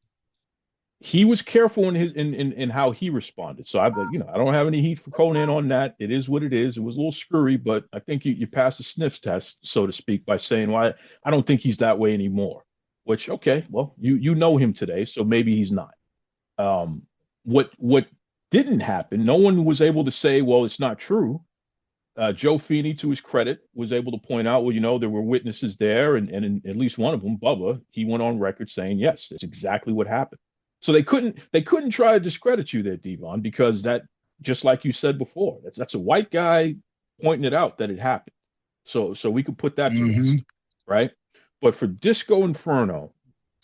He was careful in how he responded. So I don't have any heat for Conan on that. It is what it is. It was a little screwy, but I think you passed the sniff test, so to speak, by saying, well, I don't think he's that way anymore. Which, okay, well, you know him today, so maybe he's not. What didn't happen, no one was able to say, well, it's not true. Joe Feeney, to his credit, was able to point out, well, there were witnesses there, and in at least one of them, Bubba, he went on record saying, yes, that's exactly what happened. So they couldn't try to discredit you there, Devon, because that, just like you said before, that's a white guy pointing it out that it happened. So we could put that to rest, right? But for Disco Inferno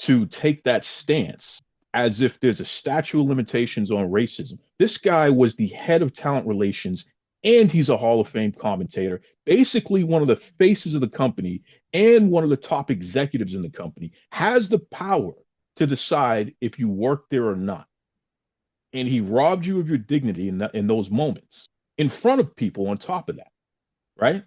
to take that stance as if there's a statute of limitations on racism, this guy was the head of talent relations and he's a Hall of Fame commentator, basically one of the faces of the company and one of the top executives in the company, has the power to decide if you work there or not. And he robbed you of your dignity in those moments in front of people on top of that, right?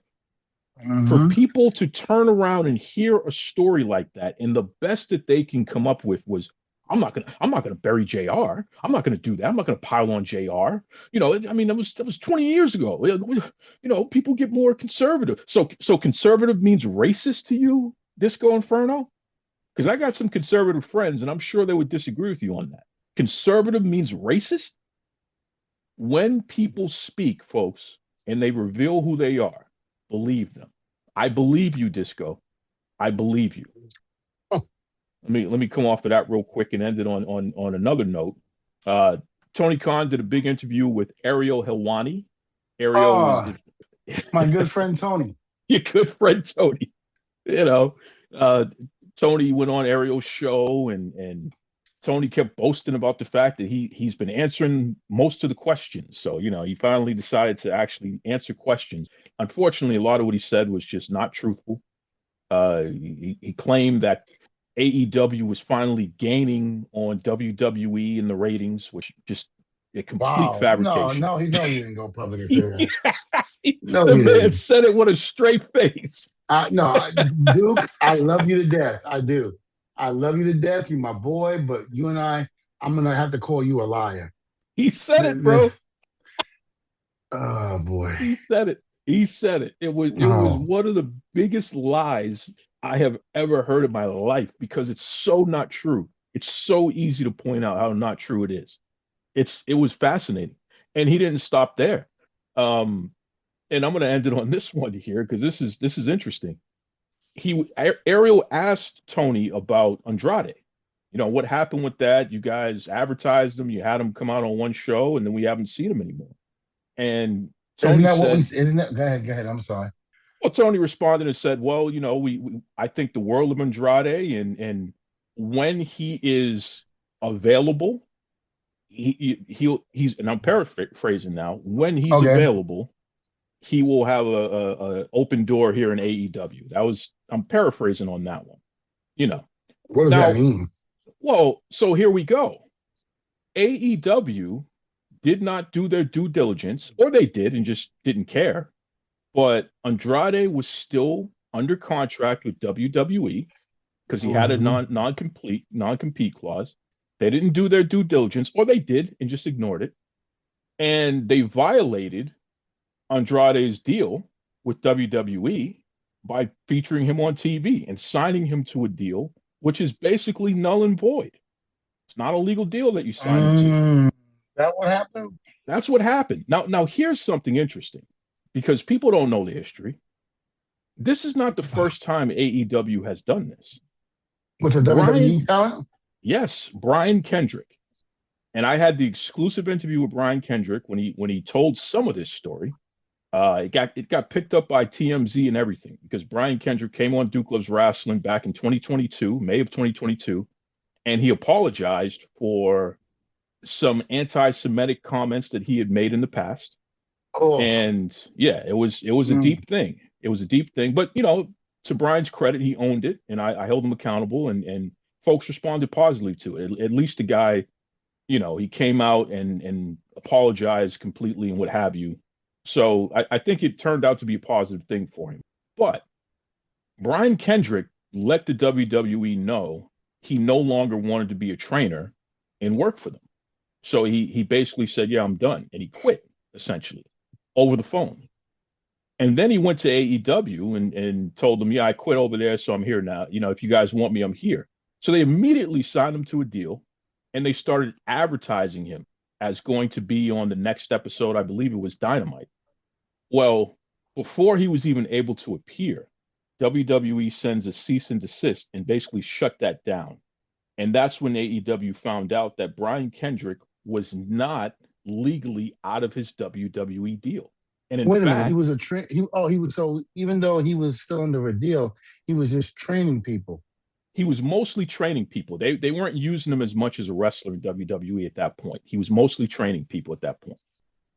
For people to turn around and hear a story like that, and the best that they can come up with was, I'm not gonna bury JR. I'm not gonna do that. I'm not gonna pile on JR. That was 20 years ago. People get more conservative. So conservative means racist to you, Disco Inferno? Because I got some conservative friends, and I'm sure they would disagree with you on that. Conservative means racist? When people speak, folks, and they reveal who they are, believe them. I believe you, Disco. I believe you. let me come off of that real quick and end it on another note. Uh, Tony Khan did a big interview with Ariel Helwani. Ariel Oh, my good friend Tony. your good friend Tony. You know, uh, Tony went on Ariel's show, and Tony kept boasting about the fact that he's been answering most of the questions. So he finally decided to actually answer questions. Unfortunately, a lot of what he said was just not truthful. He claimed that AEW was finally gaining on WWE in the ratings, which just a complete Wow. No, fabrication. no, he didn't go public and say that. No, The he man didn't. said it with a straight face. No, Duke, I love you to death. I do. I love you to death. You're my boy, but you and I'm gonna have to call you a liar. He said Th- it, bro. this- oh boy. He said it. He said it. It was Oh, one of the biggest lies I have ever heard in my life because it's so not true. It's so easy to point out how not true it is. It was fascinating. And he didn't stop there. Um, and I'm going to end it on this one here because this is interesting. Ariel asked Tony about Andrade. What happened with that? You guys advertised him, you had him come out on one show, and then we haven't seen him anymore. And isn't Tony that what we? said, Isn't that? Go ahead. Go ahead. I'm sorry. well, Tony responded and said, well, we I think the world of Andrade, and when he is available, he's and I'm paraphrasing now. When he's Okay. available, he will have a open door here in AEW. I'm paraphrasing on that one. You know. What does that Now, mean? well, so here we go. AEW did not do their due diligence, or they did and just didn't care. But Andrade was still under contract with WWE because he had a Mhm. non-compete clause. They didn't do their due diligence, or they did and just ignored it. And they violated Andrade's deal with WWE by featuring him on TV and signing him to a deal which is basically null and void. It's not a legal deal that you signed him to. Mm, that what happened That's what happened. Now here's something interesting because people don't know the history. This is not the first time AEW has done this. with the Brian, WWE talent? yes, Brian Kendrick. And I had the exclusive interview with Brian Kendrick when he told some of this story. It got picked up by TMZ and everything because Brian Kendrick came on Duke Loves Rasslin back in 2022, May of 2022, and he apologized for some anti-Semitic comments that he had made in the past. Oh, And yeah, it was a mm, deep thing. It was a deep thing, but to Brian's credit, he owned it, and I held him accountable, and folks responded positively to it. At least the guy, he came out and apologized completely and what have you. So I think it turned out to be a positive thing for him. But Brian Kendrick let the WWE know he no longer wanted to be a trainer and work for them. So he basically said, "Yeah, I'm done," and he quit essentially over the phone. And then he went to AEW and told them, "Yeah, I quit over there, so I'm here now. If you guys want me, I'm here." So they immediately signed him to a deal, and they started advertising him as going to be on the next episode. I believe it was Dynamite. Well, before he was even able to appear, WWE sends a cease and desist and basically shut that down. And that's when AEW found out that Brian Kendrick was not legally out of his WWE deal. And in wait a minute. He fact, was a he was so even though he was still under a deal, he was just training people. he was mostly training people. They weren't using him as much as a wrestler in WWE at that point. He was mostly training people at that point.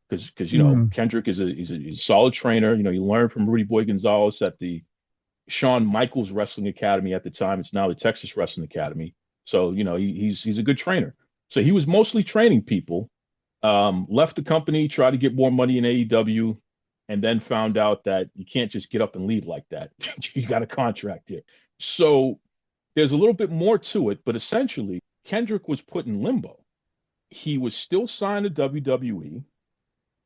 Because Mm. Kendrick is a solid trainer. You learn from Rudy Boy Gonzalez at the Shawn Michaels Wrestling Academy at the time. It's now the Texas Wrestling Academy. So he's a good trainer. So he was mostly training people. Left the company, tried to get more money in AEW, and then found out that you can't just get up and leave like that. You got a contract here. So there's a little bit more to it, but essentially Kendrick was put in limbo. He was still signed to WWE,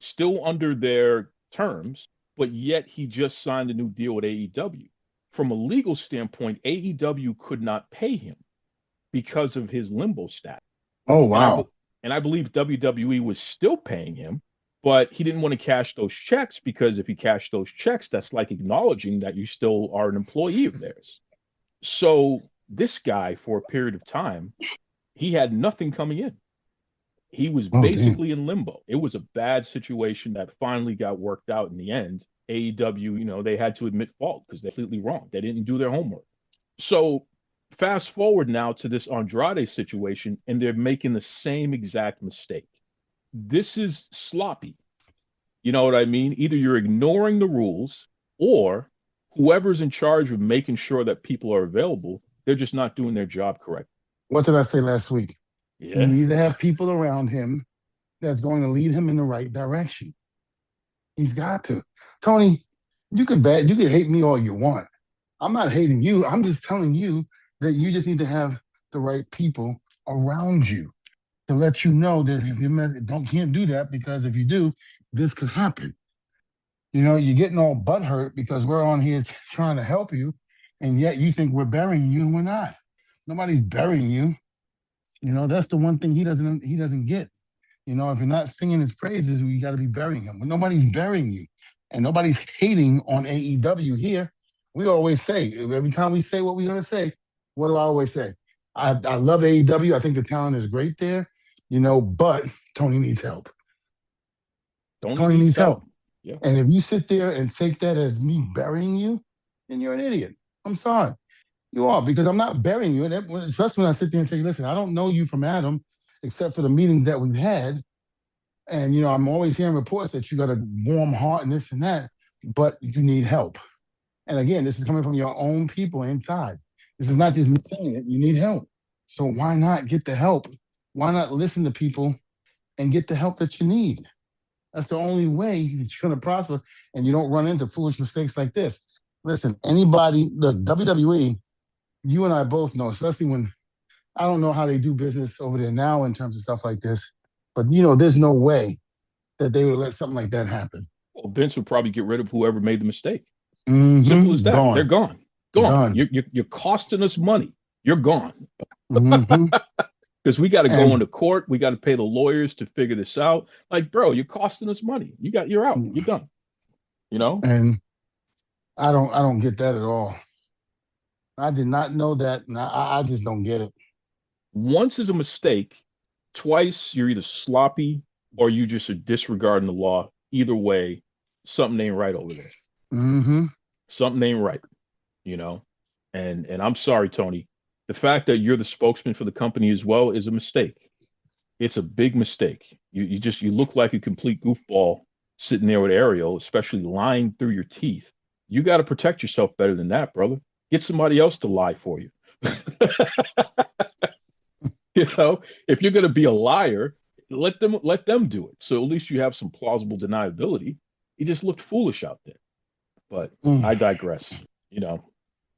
still under their terms, but yet he just signed a new deal with AEW. From a legal standpoint, AEW could not pay him because of his limbo status. Oh And I wow. and I believe WWE was still paying him, but he didn't want to cash those checks because if he cashed those checks, that's like acknowledging that you still are an employee of theirs. So This guy, for a period of time, he had nothing coming in. He was Oh, damn. basically in limbo. It was a bad situation that finally got worked out in the end. AEW, they had to admit fault because they're completely wrong. They didn't do their homework. So fast forward now to this Andrade situation, and they're making the same exact mistake. This is sloppy. You know what I mean? Either you're ignoring the rules, or whoever's in charge of making sure that people are available, they're just not doing their job correctly. What did I say last week? You Yeah. need to have people around him that's going to lead him in the right direction. He's got to. Tony, you can hate me all you want. I'm not hating you. I'm just telling you that you just need to have the right people around you to let you know that if you can't do that, because if you do, this could happen. You're getting all butthurt because we're on here trying to help you, and yet you think we're burying you, and we're not. Nobody's burying you. That's the one thing he doesn't get. If you're not singing his praises, we got to be burying him. But nobody's burying you, and nobody's hating on AEW here. We always say, every time we say what we're going to say, what do I always say? I love AEW. I think the talent is great there, but Tony needs help. Tony needs help. Yeah. And if you sit there and take that as me burying you, then you're an idiot. I'm sorry. You are, because I'm not burying you. And especially when I sit there and say, listen, I don't know you from Adam, except for the meetings that we've had. And, I'm always hearing reports that you got a warm heart and this and that, but you need help. And again, this is coming from your own people inside. This is not just me saying it. You need help. So why not get the help? Why not listen to people and get the help that you need? That's the only way that you're going to prosper, and you don't run into foolish mistakes like this. Listen, anybody, the WWE, you and I both know, especially when, I don't know how they do business over there now in terms of stuff like this, but there's no way that they would let something like that happen. Well, Vince would probably get rid of whoever made the mistake. Mm-hmm. Simple as that. Gone. They're gone. Gone. You're costing us money. You're gone. Mm-hmm. Because we got to go into court. We got to pay the lawyers to figure this out. Like, bro, you're costing us money. You're out. You're done. And I don't get that at all. I did not know that, and I just don't get it. Once is a mistake. Twice, you're either sloppy or you just are disregarding the law. Either way, something ain't right over there. Mm-hmm. Something ain't right. And I'm sorry, Tony. The fact that you're the spokesman for the company as well is a mistake. It's a big mistake. You look like a complete goofball sitting there with Ariel, especially lying through your teeth. You got to protect yourself better than that, brother. Get somebody else to lie for you. If you're going to be a liar, let them do it. So at least you have some plausible deniability. He just looked foolish out there. But I digress.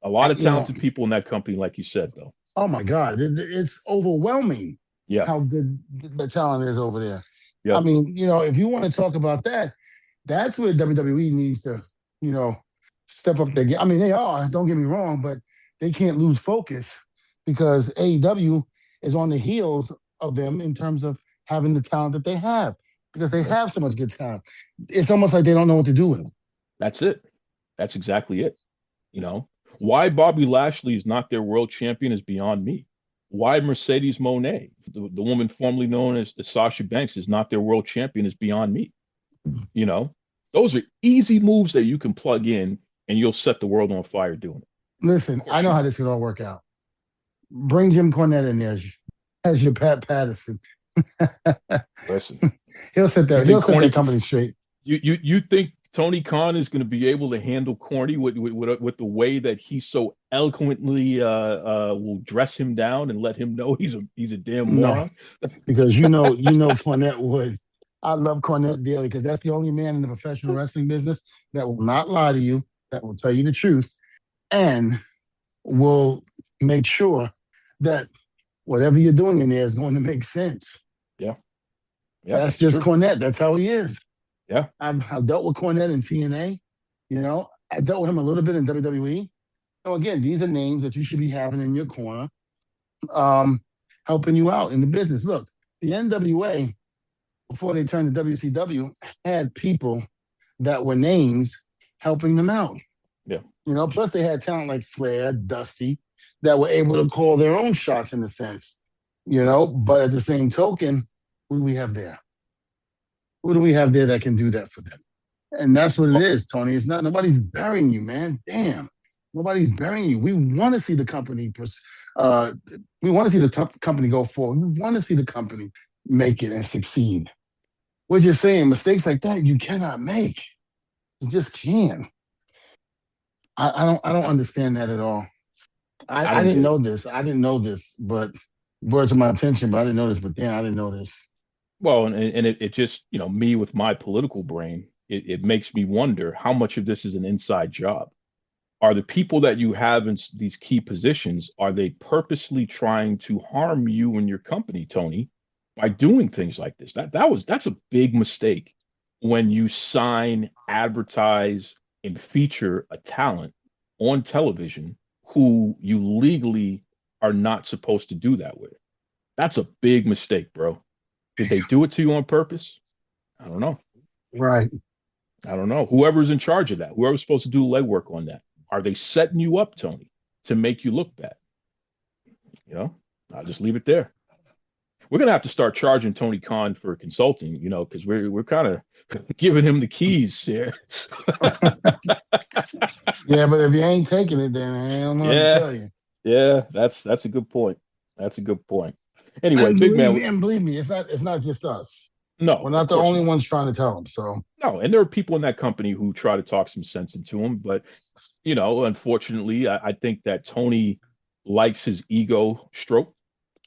A lot of talented people in that company, like you said, though. Oh my God, it's overwhelming. Yeah, how good the talent is over there. Yeah. I mean, if you want to talk about that, that's where WWE needs to, step up their game. I mean, they are. Don't get me wrong, but they can't lose focus because AEW is on the heels of them in terms of having the talent that they have because they have so much good talent. It's almost like they don't know what to do with them. That's it. That's exactly it. Why Bobby Lashley is not their world champion is beyond me. Why Mercedes Moné, the woman formerly known as Sasha Banks, is not their world champion is beyond me. Those are easy moves that you can plug in and you'll set the world on fire doing it. Listen, I know how this could all work out. Bring Jim Cornette in there as your Pat Patterson. Listen, he'll set that company straight. You think Tony Khan is going to be able to handle Corny with the way that he so eloquently will dress him down and let him know he's a damn moron? No, because Cornette would. I love Cornette dearly because that's the only man in the professional wrestling business that will not lie to you, that will tell you the truth, and will make sure that whatever you're doing in there is going to make sense. Yeah, that's just true. Cornette. That's how he is. Yeah, I've dealt with Cornette in TNA. I dealt with him a little bit in WWE. So again, these are names that you should be having in your corner, helping you out in the business. Look, the NWA, before they turned to WCW, had people that were names helping them out. Yeah. Plus they had talent like Flair, Dusty, that were able to call their own shots in a sense. But at the same token, who do we have there? Who do we have there that can do that for them? And that's what it is, Tony. It's not nobody's burying you, man. Damn, nobody's burying you. We want to see the company. We want to see the company go forward. We want to see the company make it and succeed. We're just saying mistakes like that you cannot make. You just can't. I don't understand that at all. I didn't know this. I didn't know this, but brought it to my attention. But I didn't know this. But damn, I didn't know this. Well, and it just, me with my political brain, it makes me wonder how much of this is an inside job. Are the people that you have in these key positions, are they purposely trying to harm you and your company, Tony, by doing things like this? That's a big mistake when you sign, advertise, and feature a talent on television who you legally are not supposed to do that with. That's a big mistake, bro. Did they do it to you on purpose? I don't know. Right. I don't know. Whoever's in charge of that, whoever's supposed to do legwork on that, are they setting you up, Tony, to make you look bad? I'll just leave it there. We're gonna have to start charging Tony Khan for consulting, because we're kind of giving him the keys here. Yeah, but if you ain't taking it, then I don't know what to tell you. Yeah, that's a good point. That's a good point. Anyway, and big believe me, it's not just us. No, we're not the only ones trying to tell them. So no, and there are people in that company who try to talk some sense into him, but unfortunately, I think that Tony likes his ego stroke.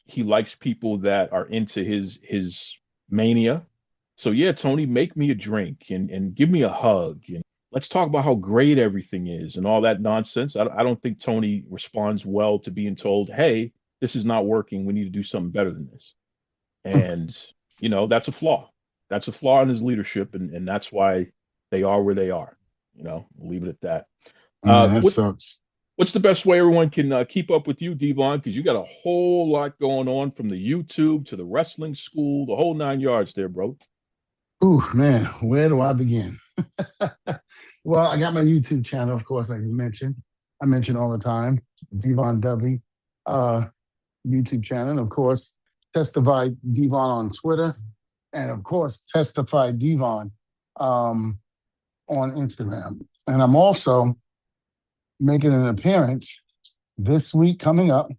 He likes people that are into his mania. So yeah, Tony, make me a drink and give me a hug and let's talk about how great everything is and all that nonsense. I don't think Tony responds well to being told, hey, this is not working. We need to do something better than this. And, that's a flaw. That's a flaw in his leadership. And that's why they are where they are. We'll leave it at that. That sucks. What's the best way everyone can keep up with you, Devon? Because you got a whole lot going on, from the YouTube to the wrestling school, the whole 9 yards there, bro. Ooh, man, where do I begin? Well, I got my YouTube channel, of course, like you mentioned. I mention all the time, Devon Dudley YouTube channel. And of course, Testify Devon on Twitter. And of course, Testify Devon on Instagram. And I'm also making an appearance this week coming up.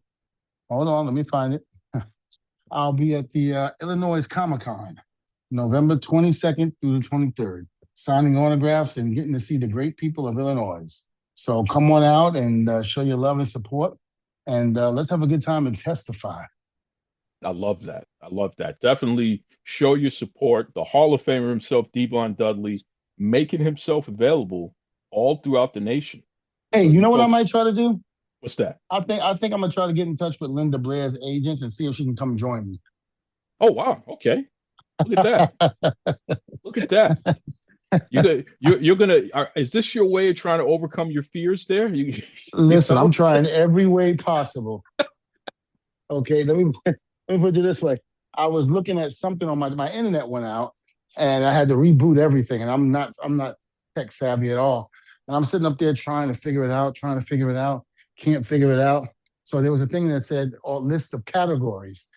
Hold on, let me find it. I'll be at the Illinois Comic-Con, November 22nd through the 23rd, signing autographs and getting to see the great people of Illinois. So come on out and show your love and support, and let's have a good time and testify. I love that. I love that. Definitely show your support. The Hall of Famer himself, Devon Dudley, making himself available all throughout the nation. Hey, you know what I might try to do? What's that? I think I'm gonna try to get in touch with Linda Blair's agent and see if she can come join me. Oh wow! Okay, look at that. Look at that. You're gonna. Is this your way of trying to overcome your fears? There. Listen, I'm trying every way possible. Okay, let me put it this way. I was looking at something on my internet went out, and I had to reboot everything. And I'm not tech savvy at all. And I'm sitting up there trying to figure it out. Can't figure it out. So there was a thing that said a list of categories.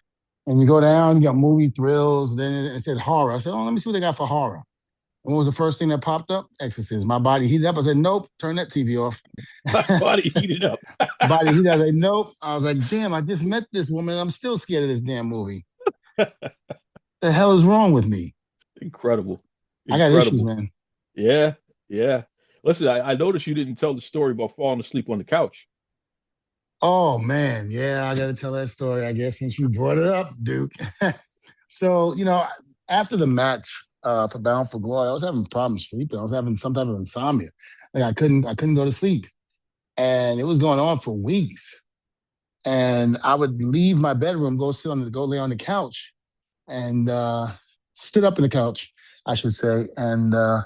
And you go down, you got movie thrills, then it said horror. I said, let me see what they got for horror. And what was the first thing that popped up? Exorcism. My body heated up. I said, nope, turn that TV off. My body heated up. Body heated up. I said, nope. I was like, damn, I just met this woman. I'm still scared of this damn movie. The hell is wrong with me? Incredible. I got issues, man. Yeah. Listen, I noticed you didn't tell the story about falling asleep on the couch. Oh, man. Yeah, I got to tell that story, I guess, since you brought it up, Duke. So, after the match for Bound for Glory, I was having problems sleeping. I was having some type of insomnia. Like I couldn't go to sleep. And it was going on for weeks. And I would leave my bedroom, go lay on the couch and sit up in the couch, I should say, and try to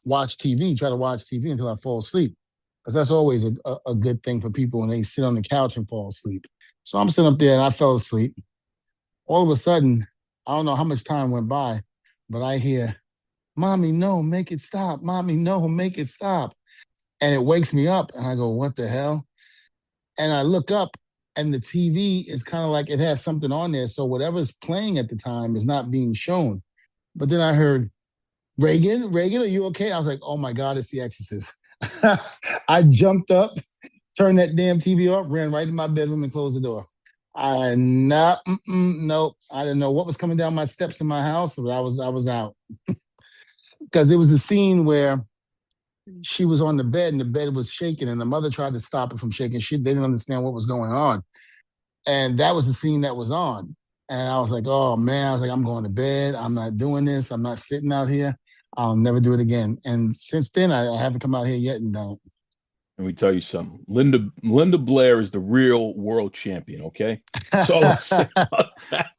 watch TV until I fall asleep. Because that's always a good thing for people when they sit on the couch and fall asleep. So I'm sitting up there and I fell asleep. All of a sudden, I don't know how much time went by, but I hear, "Mommy, no, make it stop. Mommy, no, make it stop." And it wakes me up and I go, what the hell? And I look up and the TV is kind of like it has something on there. So whatever's playing at the time is not being shown. But then I heard, Reagan, are you okay? I was like, oh my God, it's The Exorcist. I jumped up, turned that damn TV off, ran right in my bedroom and closed the door. Nope. I didn't know what was coming down my steps in my house, but I was out. Because it was the scene where she was on the bed and the bed was shaking and the mother tried to stop it from shaking. They didn't understand what was going on. And that was the scene that was on. And I was like, oh man, I was like, I'm going to bed. I'm not doing this. I'm not sitting out here. I'll never do it again. And since then, I haven't come out here yet and done it. Let me tell you something. Linda Blair is the real world champion, okay? That's all I'll say about that.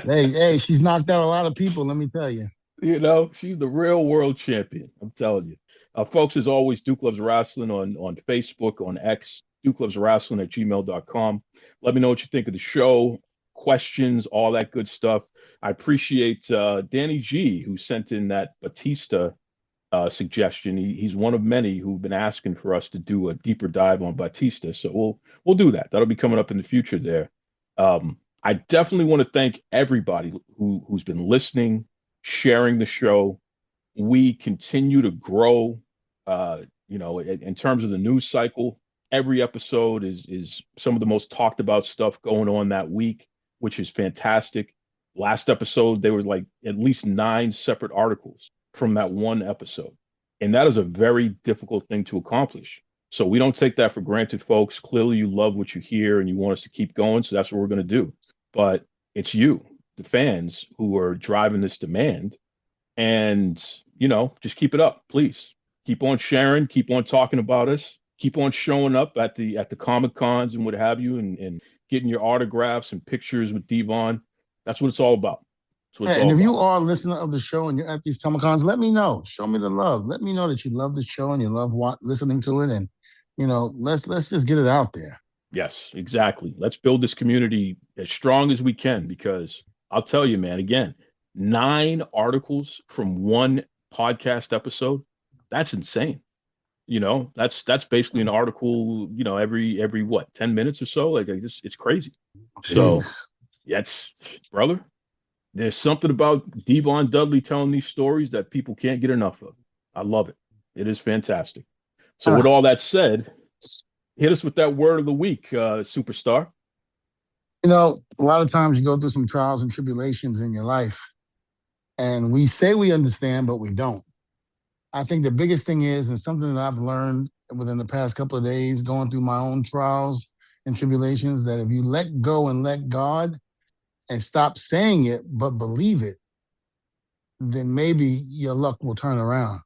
Hey, she's knocked out a lot of people, let me tell you. You know, she's the real world champion. I'm telling you. Folks, as always, Duke Loves Rasslin on Facebook, on X, dukelovesrasslin@gmail.com. Let me know what you think of the show, questions, all that good stuff. I appreciate Danny G, who sent in that Batista suggestion. He's one of many who've been asking for us to do a deeper dive on Batista. So we'll do that. That'll be coming up in the future there. I definitely want to thank everybody who's been listening, sharing the show. We continue to grow. In terms of the news cycle, every episode is some of the most talked about stuff going on that week, which is fantastic. Last episode, there was like at least 9 separate articles from that one episode. And that is a very difficult thing to accomplish. So we don't take that for granted, folks. Clearly, you love what you hear and you want us to keep going. So that's what we're going to do. But it's you, the fans, who are driving this demand. And, just keep it up, please. Keep on sharing, keep on talking about us, keep on showing up at the Comic Cons and what have you, and getting your autographs and pictures with Devon. That's what it's all about. And if you are a listener of the show and you're at these Comic Cons, let me know. Show me the love. Let me know that you love the show and you love listening to it. And, let's just get it out there. Yes, exactly. Let's build this community as strong as we can, because I'll tell you, man, again, 9 articles from one podcast episode. That's insane. That's basically an article, every what, 10 minutes or so? Like it's crazy. So that's, brother, there's something about Devon Dudley telling these stories that people can't get enough of. I love it. It is fantastic. So with all that said, hit us with that word of the week, superstar. A lot of times you go through some trials and tribulations in your life, and we say we understand, but we don't. I think the biggest thing is, and something that I've learned within the past couple of days, going through my own trials and tribulations, that if you let go and let God and stop saying it, but believe it, then maybe your luck will turn around.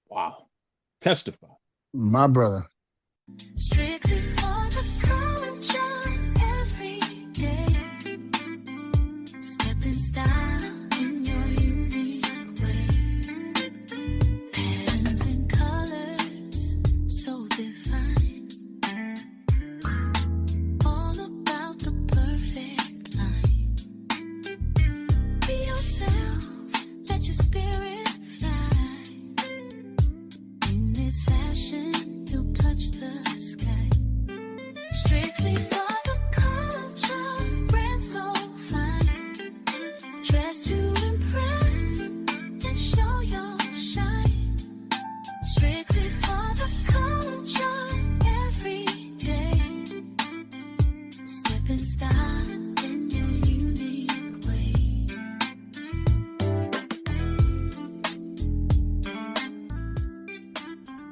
Wow. Testify. My brother. Strictly for the culture every day. Stepping style in your unique way. Patterns and colors so divine. All about the perfect line. Be yourself, let your spirit fly. In this fashion, you'll touch the sky. Strictly for the culture, brand so fine. Dress to impress and show your shine. Strictly for the culture, every day. Step in style in your unique way.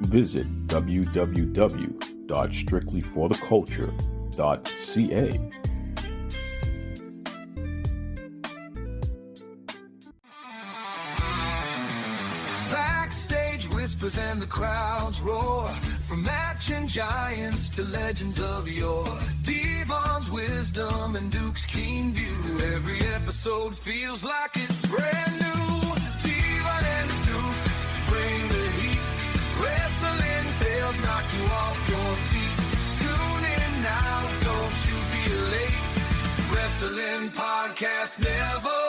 Visit www.strictlyfortheculture.ca. Backstage whispers and the crowds roar. From matching giants to legends of yore. Devon's wisdom and Duke's keen view. Every episode feels like it's brand new. Devon and the Duke bring the heat. Wrestling tales knock you off your seat. Tune in now, don't you be late. Wrestling podcast never